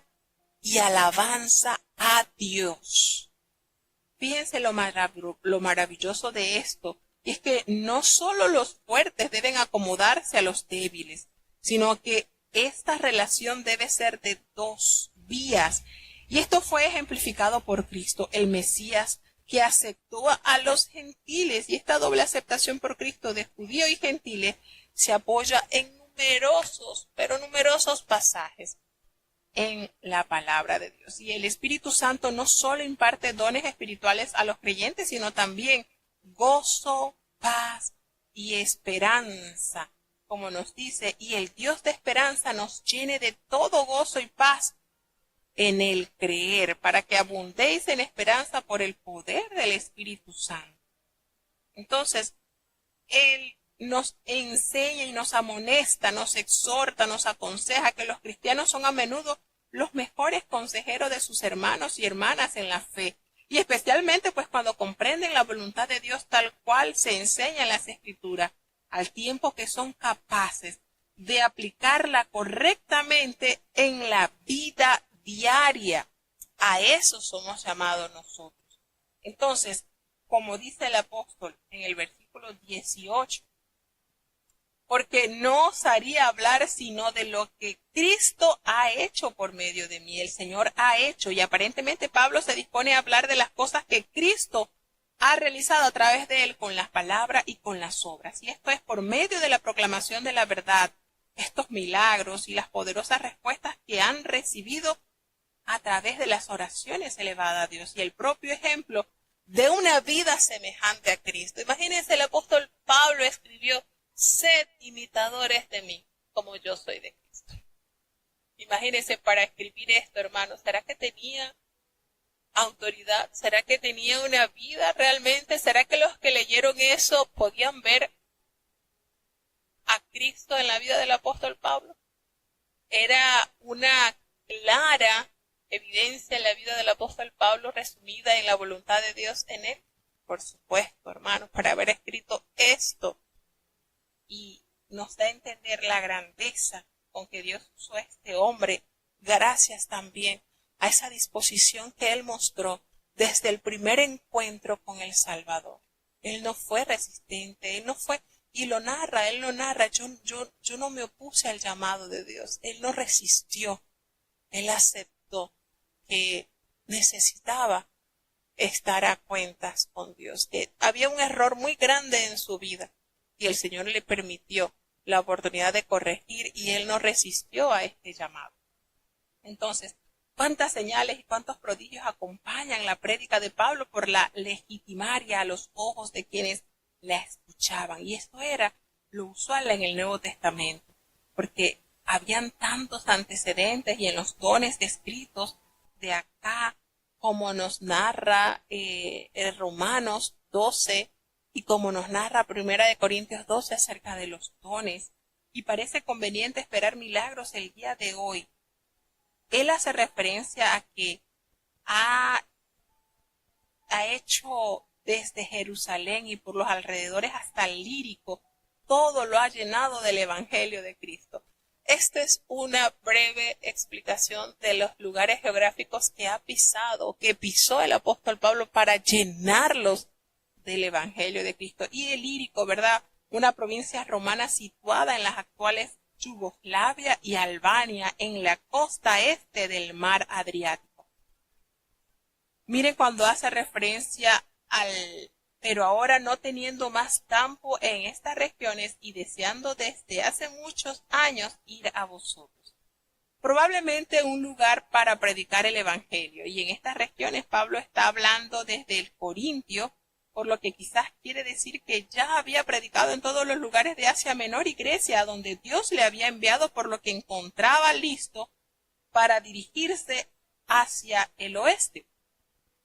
y alabanza a Dios. Fíjense lo maravilloso de esto, y es que no solo los fuertes deben acomodarse a los débiles, sino que esta relación debe ser de dos vías. Y esto fue ejemplificado por Cristo, el Mesías, que aceptó a los gentiles, y esta doble aceptación por Cristo de judío y gentiles se apoya en numerosos, pero numerosos pasajes en la palabra de Dios. Y el Espíritu Santo no solo imparte dones espirituales a los creyentes, sino también gozo, paz y esperanza, como nos dice, y el Dios de esperanza nos llene de todo gozo y paz en el creer, para que abundéis en esperanza por el poder del Espíritu Santo. Entonces, Él nos enseña y nos amonesta, nos exhorta, nos aconseja que los cristianos son a menudo los mejores consejeros de sus hermanos y hermanas en la fe, y especialmente pues cuando comprenden la voluntad de Dios tal cual se enseña en las Escrituras, al tiempo que son capaces de aplicarla correctamente en la vida diaria. A eso somos llamados nosotros. Entonces, como dice el apóstol en el versículo 18, porque no os haría hablar sino de lo que Cristo ha hecho por medio de mí. El Señor ha hecho, y aparentemente Pablo se dispone a hablar de las cosas que Cristo ha realizado a través de él con las palabras y con las obras. Y esto es por medio de la proclamación de la verdad, estos milagros y las poderosas respuestas que han recibido a través de las oraciones elevadas a Dios y el propio ejemplo de una vida semejante a Cristo. Imagínense, el apóstol Pablo escribió: sed imitadores de mí, como yo soy de Cristo. Imagínense, para escribir esto, hermanos, ¿será que tenía autoridad? ¿Será que tenía una vida realmente? ¿Será que los que leyeron eso podían ver a Cristo en la vida del apóstol Pablo? Era una clara evidencia en la vida del apóstol Pablo resumida en la voluntad de Dios en él. Por supuesto, hermanos, para haber escrito esto, y nos da a entender la grandeza con que Dios usó a este hombre, gracias también a esa disposición que él mostró desde el primer encuentro con el Salvador. Él no fue resistente, él no fue, y él lo narra, yo no me opuse al llamado de Dios, él no resistió, él aceptó que necesitaba estar a cuentas con Dios, que había un error muy grande en su vida y el Señor le permitió la oportunidad de corregir y él no resistió a este llamado. Entonces, ¿cuántas señales y cuántos prodigios acompañan la prédica de Pablo por la legitimaria a los ojos de quienes la escuchaban? Y esto era lo usual en el Nuevo Testamento, porque habían tantos antecedentes y en los dones descritos de acá, como nos narra Romanos 12 y como nos narra Primera de Corintios 12 acerca de los dones, y parece conveniente esperar milagros el día de hoy. Él hace referencia a que ha hecho desde Jerusalén y por los alrededores hasta el Lírico, todo lo ha llenado del Evangelio de Cristo. Esta es una breve explicación de los lugares geográficos que ha pisado, que pisó el apóstol Pablo para llenarlos del Evangelio de Cristo. Y el Lírico, ¿verdad? Una provincia romana situada en las actuales Yugoslavia y Albania, en la costa este del mar Adriático. Miren cuando hace referencia al pero ahora no teniendo más campo en estas regiones y deseando desde hace muchos años ir a vosotros. Probablemente un lugar para predicar el Evangelio, y en estas regiones Pablo está hablando desde el Corintio, por lo que quizás quiere decir que ya había predicado en todos los lugares de Asia Menor y Grecia, a donde Dios le había enviado, por lo que encontraba listo para dirigirse hacia el oeste.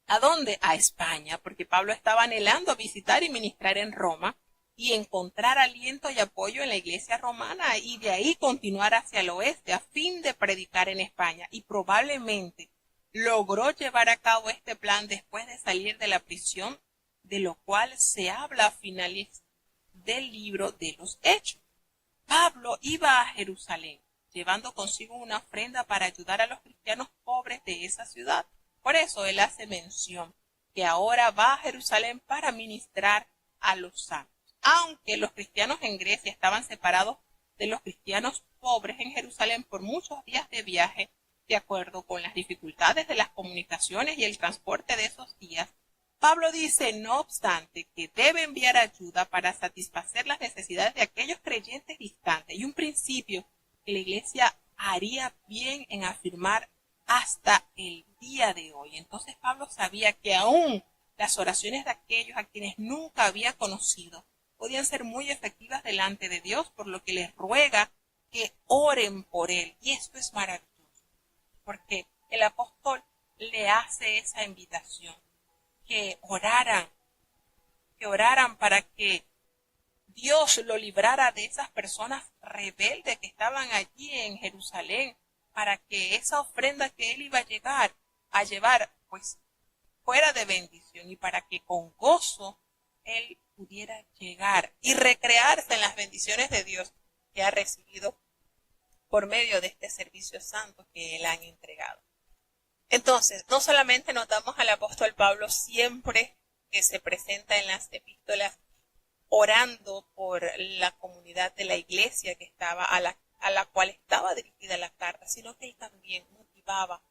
¿A dónde? A España, porque Pablo estaba anhelando visitar y ministrar en Roma y encontrar aliento y apoyo en la iglesia romana, y de ahí continuar hacia el oeste a fin de predicar en España, y probablemente logró llevar a cabo este plan después de salir de la prisión, de lo cual se habla a finales del libro de los Hechos. Pablo iba a Jerusalén, llevando consigo una ofrenda para ayudar a los cristianos pobres de esa ciudad. Por eso él hace mención que ahora va a Jerusalén para ministrar a los santos. Aunque los cristianos en Grecia estaban separados de los cristianos pobres en Jerusalén por muchos días de viaje, de acuerdo con las dificultades de las comunicaciones y el transporte de esos días, Pablo dice, no obstante, que debe enviar ayuda para satisfacer las necesidades de aquellos creyentes distantes, y un principio que la iglesia haría bien en afirmar hasta el día de hoy. Entonces Pablo sabía que aún las oraciones de aquellos a quienes nunca había conocido podían ser muy efectivas delante de Dios, por lo que les ruega que oren por él. Y esto es maravilloso, porque el apóstol le hace esa invitación, que oraran para que Dios lo librara de esas personas rebeldes que estaban allí en Jerusalén, para que esa ofrenda que él iba a llevar, pues fuera de bendición, y para que con gozo él pudiera llegar y recrearse en las bendiciones de Dios que ha recibido por medio de este servicio santo que él han entregado. Entonces, no solamente notamos al apóstol Pablo siempre que se presenta en las epístolas orando por la comunidad de la iglesia que estaba a la cual estaba dirigida la carta, sino que él también motivaba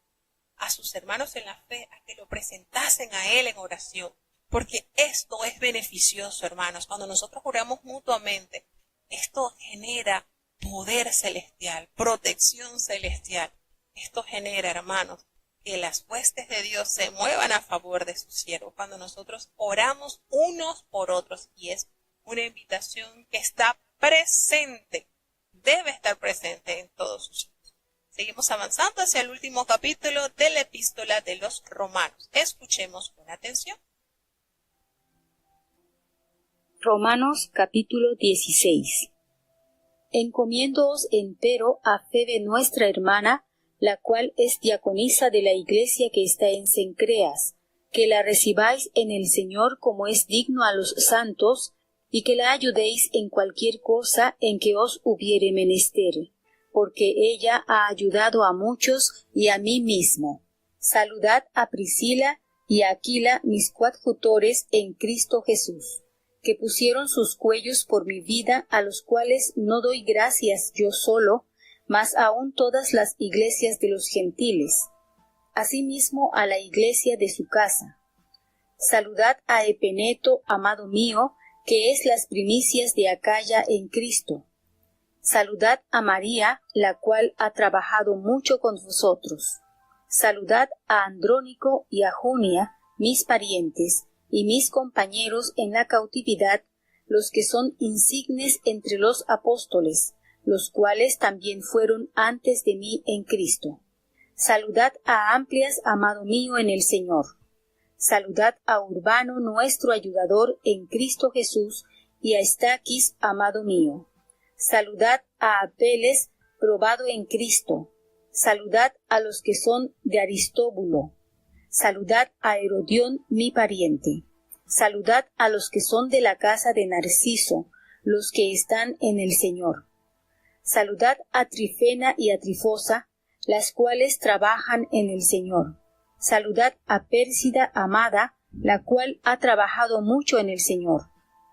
a sus hermanos en la fe a que lo presentasen a él en oración, porque esto es beneficioso, hermanos. Cuando nosotros oramos mutuamente, esto genera poder celestial, protección celestial. Esto genera, hermanos, que las huestes de Dios se muevan a favor de su siervo, cuando nosotros oramos unos por otros, y es una invitación que está presente, debe estar presente en todos sus hijos. Seguimos avanzando hacia el último capítulo de la epístola de los Romanos. Escuchemos con atención. Romanos capítulo 16. Encomiéndoos empero a Febe nuestra hermana, la cual es diaconisa de la iglesia que está en Cencreas, que la recibáis en el Señor como es digno a los santos, y que la ayudéis en cualquier cosa en que os hubiere menester, porque ella ha ayudado a muchos y a mí mismo. Saludad a Priscila y a Aquila, mis coadjutores en Cristo Jesús, que pusieron sus cuellos por mi vida, a los cuales no doy gracias yo solo, mas aun todas las iglesias de los gentiles. Asimismo a la iglesia de su casa. Saludad a Epeneto, amado mío, que es las primicias de Acaya en Cristo. Saludad a María, la cual ha trabajado mucho con vosotros. Saludad a Andrónico y a Junia, mis parientes, y mis compañeros en la cautividad, los que son insignes entre los apóstoles, los cuales también fueron antes de mí en Cristo. Saludad a Amplias, amado mío en el Señor. Saludad a Urbano, nuestro ayudador en Cristo Jesús, y a Estaquis, amado mío. Saludad a Apeles, probado en Cristo. Saludad a los que son de Aristóbulo. Saludad a Herodión, mi pariente. Saludad a los que son de la casa de Narciso, los que están en el Señor. Saludad a Trifena y a Trifosa, las cuales trabajan en el Señor. Saludad a Pérsida, amada, la cual ha trabajado mucho en el Señor.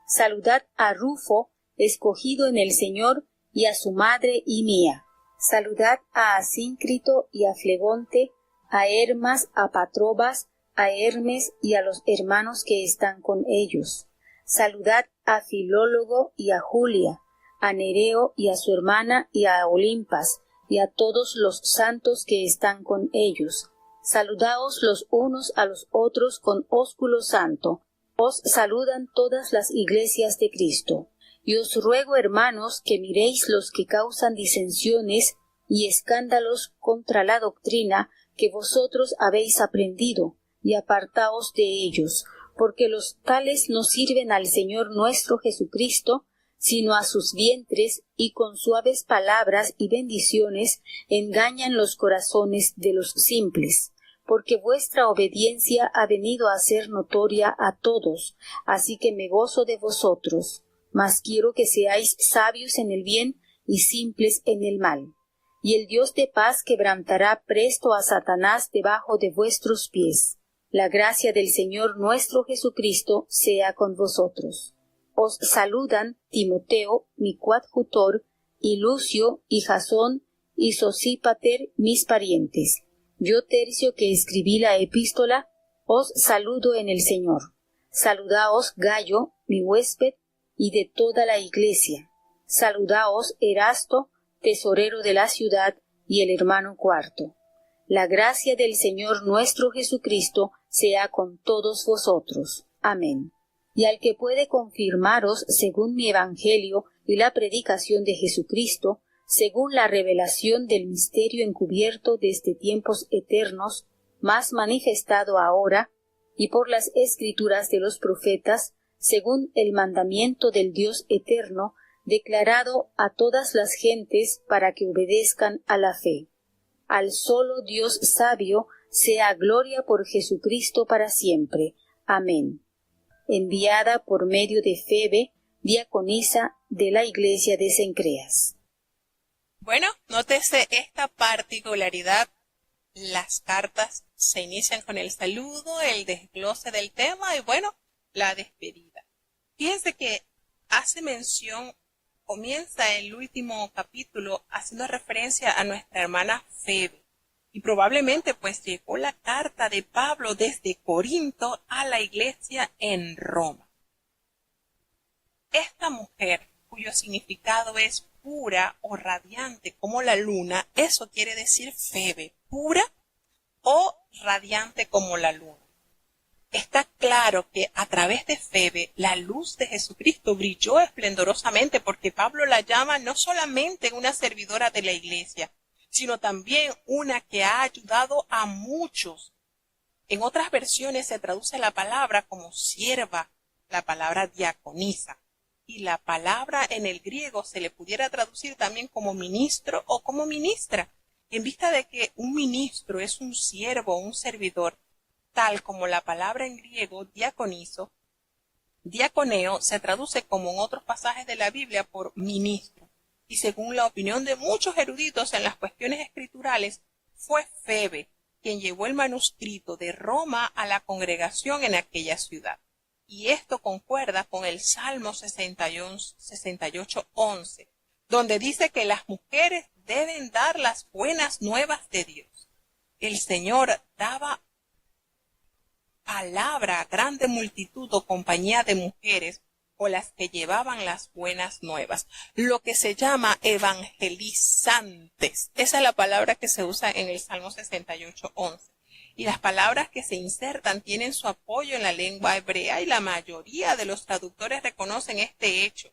Saludad a Rufo, escogido en el Señor, y a su madre y mía. Saludad a Asíncrito y a Flegonte, a Hermas, a Patrobas, a Hermes y a los hermanos que están con ellos. Saludad a Filólogo y a Julia, a Nereo y a su hermana y a Olimpas, y a todos los santos que están con ellos. Saludaos los unos a los otros con ósculo santo. Os saludan todas las iglesias de Cristo. Y os ruego, hermanos, que miréis los que causan disensiones y escándalos contra la doctrina que vosotros habéis aprendido, y apartaos de ellos, porque los tales no sirven al Señor nuestro Jesucristo, sino a sus vientres, y con suaves palabras y bendiciones engañan los corazones de los simples. Porque vuestra obediencia ha venido a ser notoria a todos, así que me gozo de vosotros, mas quiero que seáis sabios en el bien y simples en el mal. Y el Dios de paz quebrantará presto a Satanás debajo de vuestros pies. La gracia del Señor nuestro Jesucristo sea con vosotros. Os saludan Timoteo, mi coadjutor, y Lucio, y Jasón, y Sosípater, mis parientes. Yo, Tercio, que escribí la epístola, os saludo en el Señor. Saludaos Gayo, mi huésped, y de toda la iglesia. Saludaos Erasto, tesorero de la ciudad, y el hermano Cuarto. La gracia del Señor nuestro Jesucristo sea con todos vosotros. Amén. Y al que puede confirmaros según mi evangelio y la predicación de Jesucristo, según la revelación del misterio encubierto desde tiempos eternos, más manifestado ahora, y por las escrituras de los profetas, según el mandamiento del Dios eterno, declarado a todas las gentes para que obedezcan a la fe. Al solo Dios sabio sea gloria por Jesucristo para siempre. Amén. Enviada por medio de Febe, diaconisa de la iglesia de Cencreas. Bueno, nótese esta particularidad. Las cartas se inician con el saludo, el desglose del tema y bueno, la despedida. Fíjense que hace mención, comienza el último capítulo haciendo referencia a nuestra hermana Febe. Y probablemente pues llegó la carta de Pablo desde Corinto a la iglesia en Roma. Esta mujer, cuyo significado es pura o radiante como la luna, eso quiere decir Febe, pura o radiante como la luna. Está claro que a través de Febe la luz de Jesucristo brilló esplendorosamente, porque Pablo la llama no solamente una servidora de la iglesia, sino también una que ha ayudado a muchos. En otras versiones se traduce la palabra como sierva, la palabra diaconisa, y la palabra en el griego se le pudiera traducir también como ministro o como ministra. En vista de que un ministro es un siervo o un servidor, tal como la palabra en griego diaconizo, diaconeo se traduce como en otros pasajes de la Biblia por ministro, y según la opinión de muchos eruditos en las cuestiones escriturales, fue Febe quien llevó el manuscrito de Roma a la congregación en aquella ciudad. Y esto concuerda con el Salmo 68:11, donde dice que las mujeres deben dar las buenas nuevas de Dios. El Señor daba palabra a grande multitud o compañía de mujeres o las que llevaban las buenas nuevas, lo que se llama evangelizantes. Esa es la palabra que se usa en el Salmo 68:11. Y las palabras que se insertan tienen su apoyo en la lengua hebrea y la mayoría de los traductores reconocen este hecho.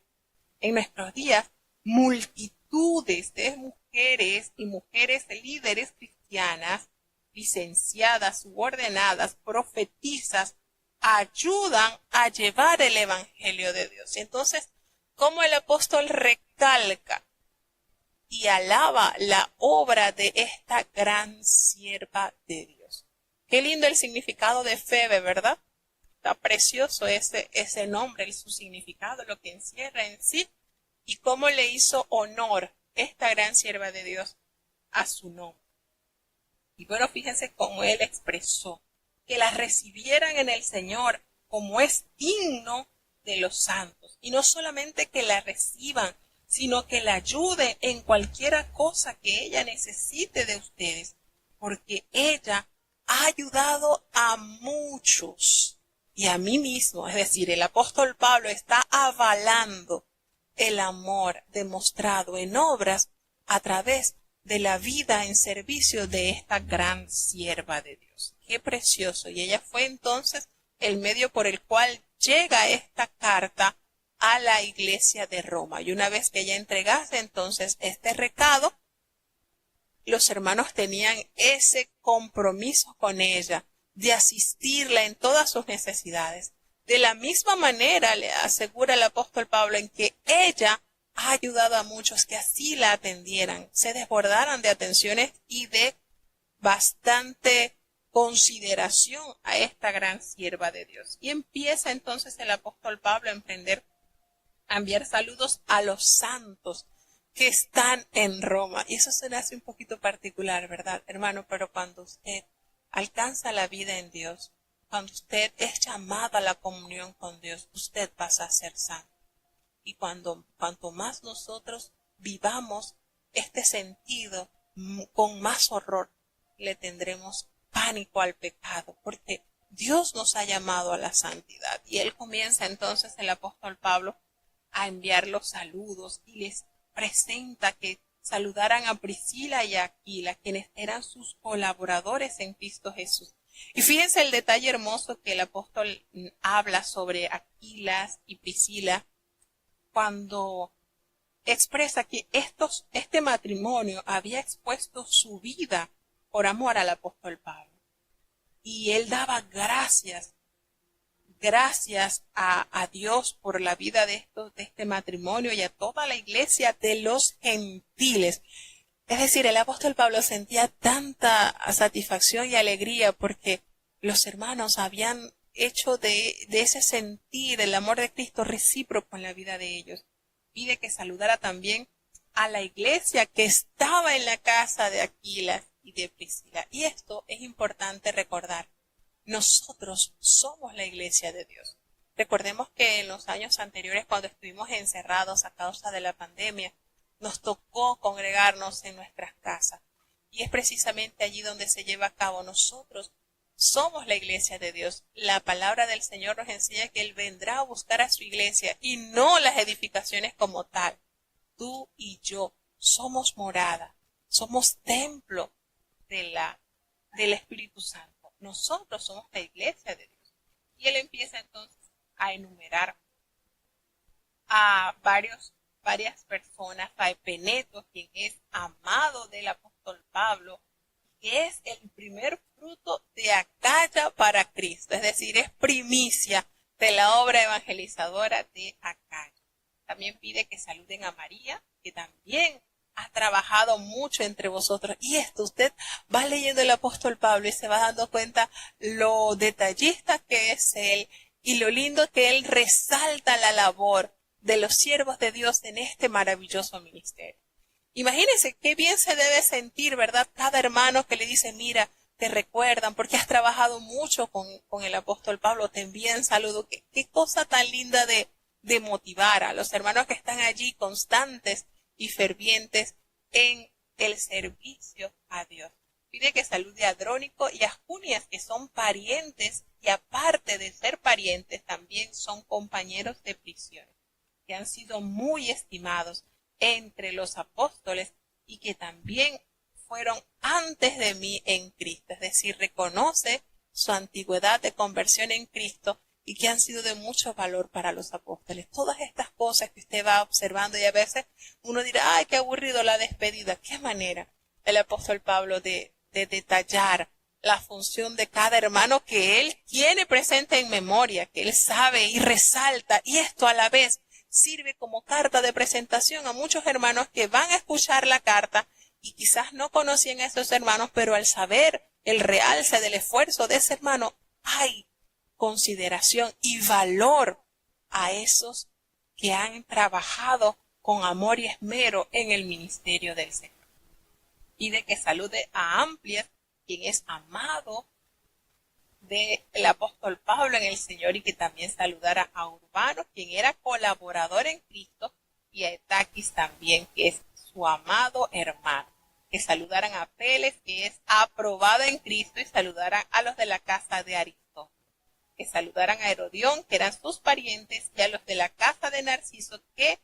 En nuestros días, multitudes de mujeres y mujeres líderes cristianas, licenciadas, subordenadas, profetizas, ayudan a llevar el evangelio de Dios. Y entonces, como el apóstol recalca y alaba la obra de esta gran sierva de Dios. Qué lindo el significado de Febe, ¿verdad? Está precioso ese nombre, su significado, lo que encierra en sí, y cómo le hizo honor esta gran sierva de Dios a su nombre. Y bueno, fíjense cómo él expresó que la recibieran en el Señor como es digno de los santos. Y no solamente que la reciban, sino que la ayuden en cualquier cosa que ella necesite de ustedes, porque ella ha ayudado a muchos y a mí mismo. Es decir, el apóstol Pablo está avalando el amor demostrado en obras a través de la vida en servicio de esta gran sierva de Dios. Qué precioso. Y ella fue entonces el medio por el cual llega esta carta a la iglesia de Roma. Y una vez que ella entregase entonces este recado, los hermanos tenían ese compromiso con ella de asistirla en todas sus necesidades. De la misma manera le asegura el apóstol Pablo en que ella ha ayudado a muchos que así la atendieran, se desbordaran de atenciones y de bastante consideración a esta gran sierva de Dios. Y empieza entonces el apóstol Pablo a enviar saludos a los santos que están en Roma. Y eso se le hace un poquito particular, ¿verdad, hermano? Pero cuando usted alcanza la vida en Dios, cuando usted es llamado a la comunión con Dios, usted pasa a ser santo. Y cuanto más nosotros vivamos este sentido, con más horror le tendremos pánico al pecado, porque Dios nos ha llamado a la santidad. Y él comienza entonces, el apóstol Pablo, a enviar los saludos y les presenta que saludaran a Priscila y a Aquila, quienes eran sus colaboradores en Cristo Jesús. Y fíjense el detalle hermoso que el apóstol habla sobre Aquila y Priscila, cuando expresa que este matrimonio había expuesto su vida por amor al apóstol Pablo. Y él daba gracias a Dios por la vida de este matrimonio y a toda la iglesia de los gentiles. Es decir, el apóstol Pablo sentía tanta satisfacción y alegría porque los hermanos habían hecho de ese sentir el amor de Cristo recíproco en la vida de ellos. Pide que saludara también a la iglesia que estaba en la casa de Aquila y de Priscila. Y esto es importante recordar. Nosotros somos la iglesia de Dios. Recordemos que en los años anteriores, cuando estuvimos encerrados a causa de la pandemia, nos tocó congregarnos en nuestras casas. Y es precisamente allí donde se lleva a cabo. Nosotros somos la iglesia de Dios. La palabra del Señor nos enseña que Él vendrá a buscar a su iglesia y no las edificaciones como tal. Tú y yo somos morada, somos templo de la del Espíritu Santo. Nosotros somos la iglesia de Dios. Y él empieza entonces a enumerar a varias personas, a Epeneto, quien es amado del apóstol Pablo, que es el primer fruto de Acaya para Cristo, es decir, es primicia de la obra evangelizadora de Acaya. También pide que saluden a María, que también ha trabajado mucho entre vosotros. Y esto, usted va leyendo el apóstol Pablo y se va dando cuenta lo detallista que es él y lo lindo que él resalta la labor de los siervos de Dios en este maravilloso ministerio. Imagínense qué bien se debe sentir, ¿verdad? Cada hermano que le dice, mira, te recuerdan porque has trabajado mucho con el apóstol Pablo, te envían saludo. Qué cosa tan linda de motivar a los hermanos que están allí constantes y fervientes en el servicio a Dios. Pide que salude a Adrónico y a Junias, que son parientes y aparte de ser parientes, también son compañeros de prisión, que han sido muy estimados entre los apóstoles y que también fueron antes de mí en Cristo, es decir, reconoce su antigüedad de conversión en Cristo y que han sido de mucho valor para los apóstoles. Todas estas cosas que usted va observando y a veces uno dirá, ay, qué aburrido la despedida. Qué manera el apóstol Pablo de detallar la función de cada hermano que él tiene presente en memoria, que él sabe y resalta, y esto a la vez sirve como carta de presentación a muchos hermanos que van a escuchar la carta y quizás no conocían a esos hermanos, pero al saber el realce del esfuerzo de ese hermano, hay consideración y valor a esos que han trabajado con amor y esmero en el ministerio del Señor. Pide que salude a Amplias, quien es amado del apóstol Pablo en el Señor, y que también saludara a Urbano, quien era colaborador en Cristo, y a Etaquis también, que es su amado hermano. Que saludaran a Peles, que es aprobado en Cristo, y saludaran a los de la casa de Aristóteles. Que saludaran a Herodión, que eran sus parientes, y a los de la casa de Narciso, que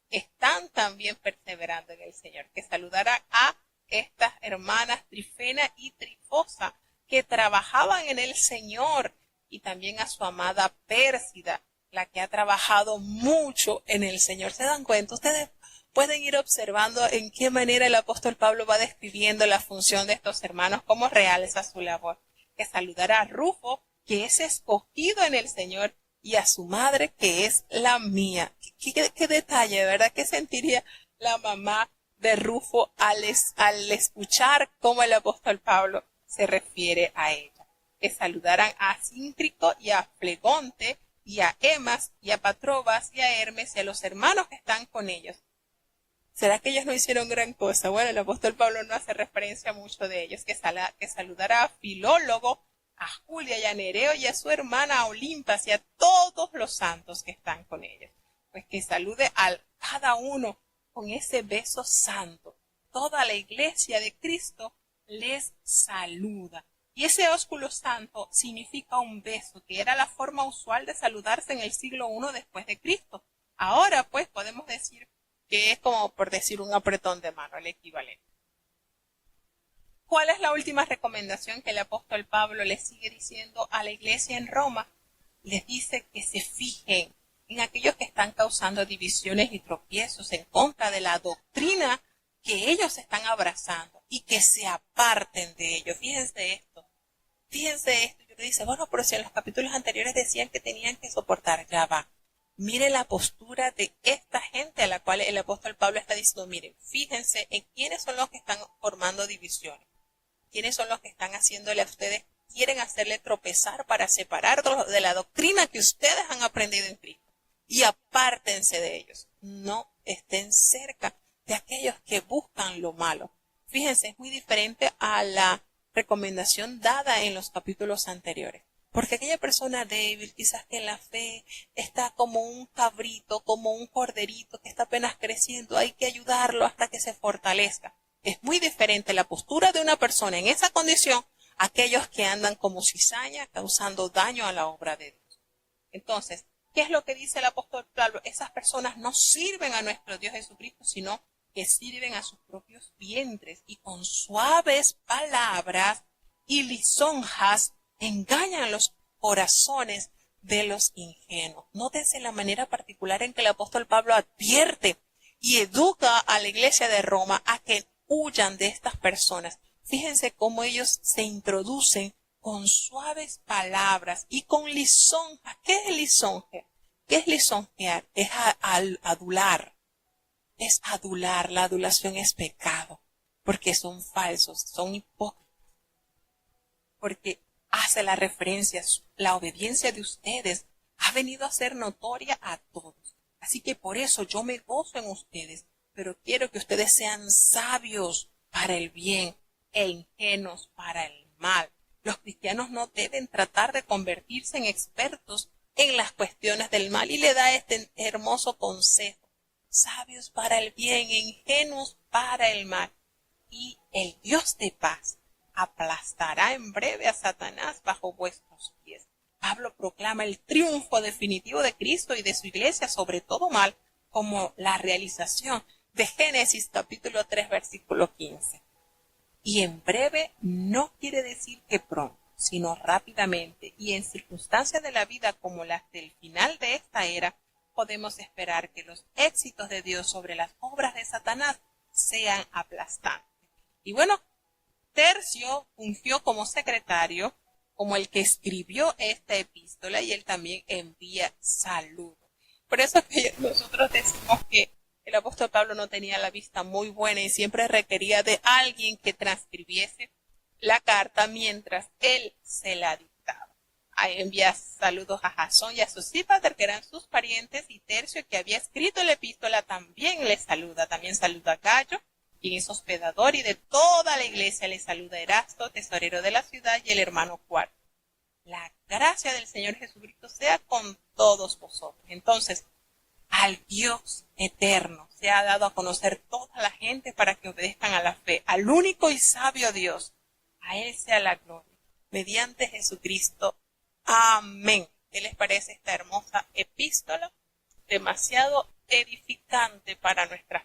están también perseverando en el Señor. Que saludaran a estas hermanas Trifena y Trifosa, que trabajaban en el Señor, y también a su amada Pérsida, la que ha trabajado mucho en el Señor. ¿Se dan cuenta? Ustedes pueden ir observando en qué manera el apóstol Pablo va describiendo la función de estos hermanos, cómo realza su labor. Que saludará a Rufo, que es escogido en el Señor, y a su madre, que es la mía. Qué detalle, ¿verdad? ¿Qué sentiría la mamá de Rufo al escuchar cómo el apóstol Pablo se refiere a ella? Que saludaran a Síncrico y a Flegonte, y a Emas, y a Patrobas, y a Hermes, y a los hermanos que están con ellos. ¿Será que ellos no hicieron gran cosa? Bueno, el apóstol Pablo no hace referencia mucho de ellos. Que saludara a Filólogo, a Julia y a Nereo y a su hermana Olimpas y a todos los santos que están con ellos. Pues que salude a cada uno con ese beso santo. Toda la iglesia de Cristo les saluda. Y ese ósculo santo significa un beso, que era la forma usual de saludarse en el siglo I después de Cristo. Ahora, pues, podemos decir que es como por decir un apretón de mano, el equivalente. ¿Cuál es la última recomendación que el apóstol Pablo le sigue diciendo a la iglesia en Roma? Les dice que se fijen en aquellos que están causando divisiones y tropiezos en contra de la doctrina que ellos están abrazando, y que se aparten de ellos. Fíjense esto. Y uno dice, bueno, pero si en los capítulos anteriores decían que tenían que soportar, ya va. Mire la postura de esta gente a la cual el apóstol Pablo está diciendo, miren, fíjense en quiénes son los que están formando divisiones, quiénes son los que están haciéndole a ustedes, quieren hacerle tropezar para separarlos de la doctrina que ustedes han aprendido en Cristo, y apártense de ellos, no estén cerca de aquellos que buscan lo malo. Fíjense, es muy diferente a la recomendación dada en los capítulos anteriores. Porque aquella persona débil, quizás que en la fe está como un cabrito, como un corderito que está apenas creciendo, hay que ayudarlo hasta que se fortalezca. Es muy diferente la postura de una persona en esa condición a aquellos que andan como cizaña causando daño a la obra de Dios. Entonces, ¿qué es lo que dice el apóstol Pablo? Esas personas no sirven a nuestro Dios Jesucristo, sino que sirven a sus propios vientres, y con suaves palabras y lisonjas engañan los corazones de los ingenuos. Nótense la manera particular en que el apóstol Pablo advierte y educa a la iglesia de Roma a que huyan de estas personas. Fíjense cómo ellos se introducen con suaves palabras y con lisonjas. ¿Qué es lisonje? ¿Qué es lisonjear? Es adular. Es adular. La adulación es pecado. Porque son falsos, son hipócritas. Porque hace la referencia, la obediencia de ustedes ha venido a ser notoria a todos. Así que por eso yo me gozo en ustedes, pero quiero que ustedes sean sabios para el bien e ingenuos para el mal. Los cristianos no deben tratar de convertirse en expertos en las cuestiones del mal, y le da este hermoso consejo: sabios para el bien e ingenuos para el mal, y el Dios de paz aplastará en breve a Satanás bajo vuestros pies. Pablo proclama el triunfo definitivo de Cristo y de su iglesia sobre todo mal como la realización de Génesis capítulo 3 versículo 15. Y en breve no quiere decir que pronto, sino rápidamente, y en circunstancias de la vida como las del final de esta era, podemos esperar que los éxitos de Dios sobre las obras de Satanás sean aplastantes. Y bueno, Tercio fungió como secretario, como el que escribió esta epístola, y él también envía saludos. Por eso que nosotros decimos que el apóstol Pablo no tenía la vista muy buena y siempre requería de alguien que transcribiese la carta mientras él se la dictaba. Ahí envía saludos a Jasón y a Sosípater, que eran sus parientes, y Tercio, que había escrito la epístola, también le saluda. También saluda a Gallo, quien es hospedador, y de toda la iglesia le saluda Erasto, tesorero de la ciudad, y el hermano Cuarto. La gracia del Señor Jesucristo sea con todos vosotros. Entonces, al Dios eterno se ha dado a conocer toda la gente para que obedezcan a la fe, al único y sabio Dios. A Él sea la gloria, mediante Jesucristo. Amén. ¿Qué les parece esta hermosa epístola? Demasiado edificante para nuestras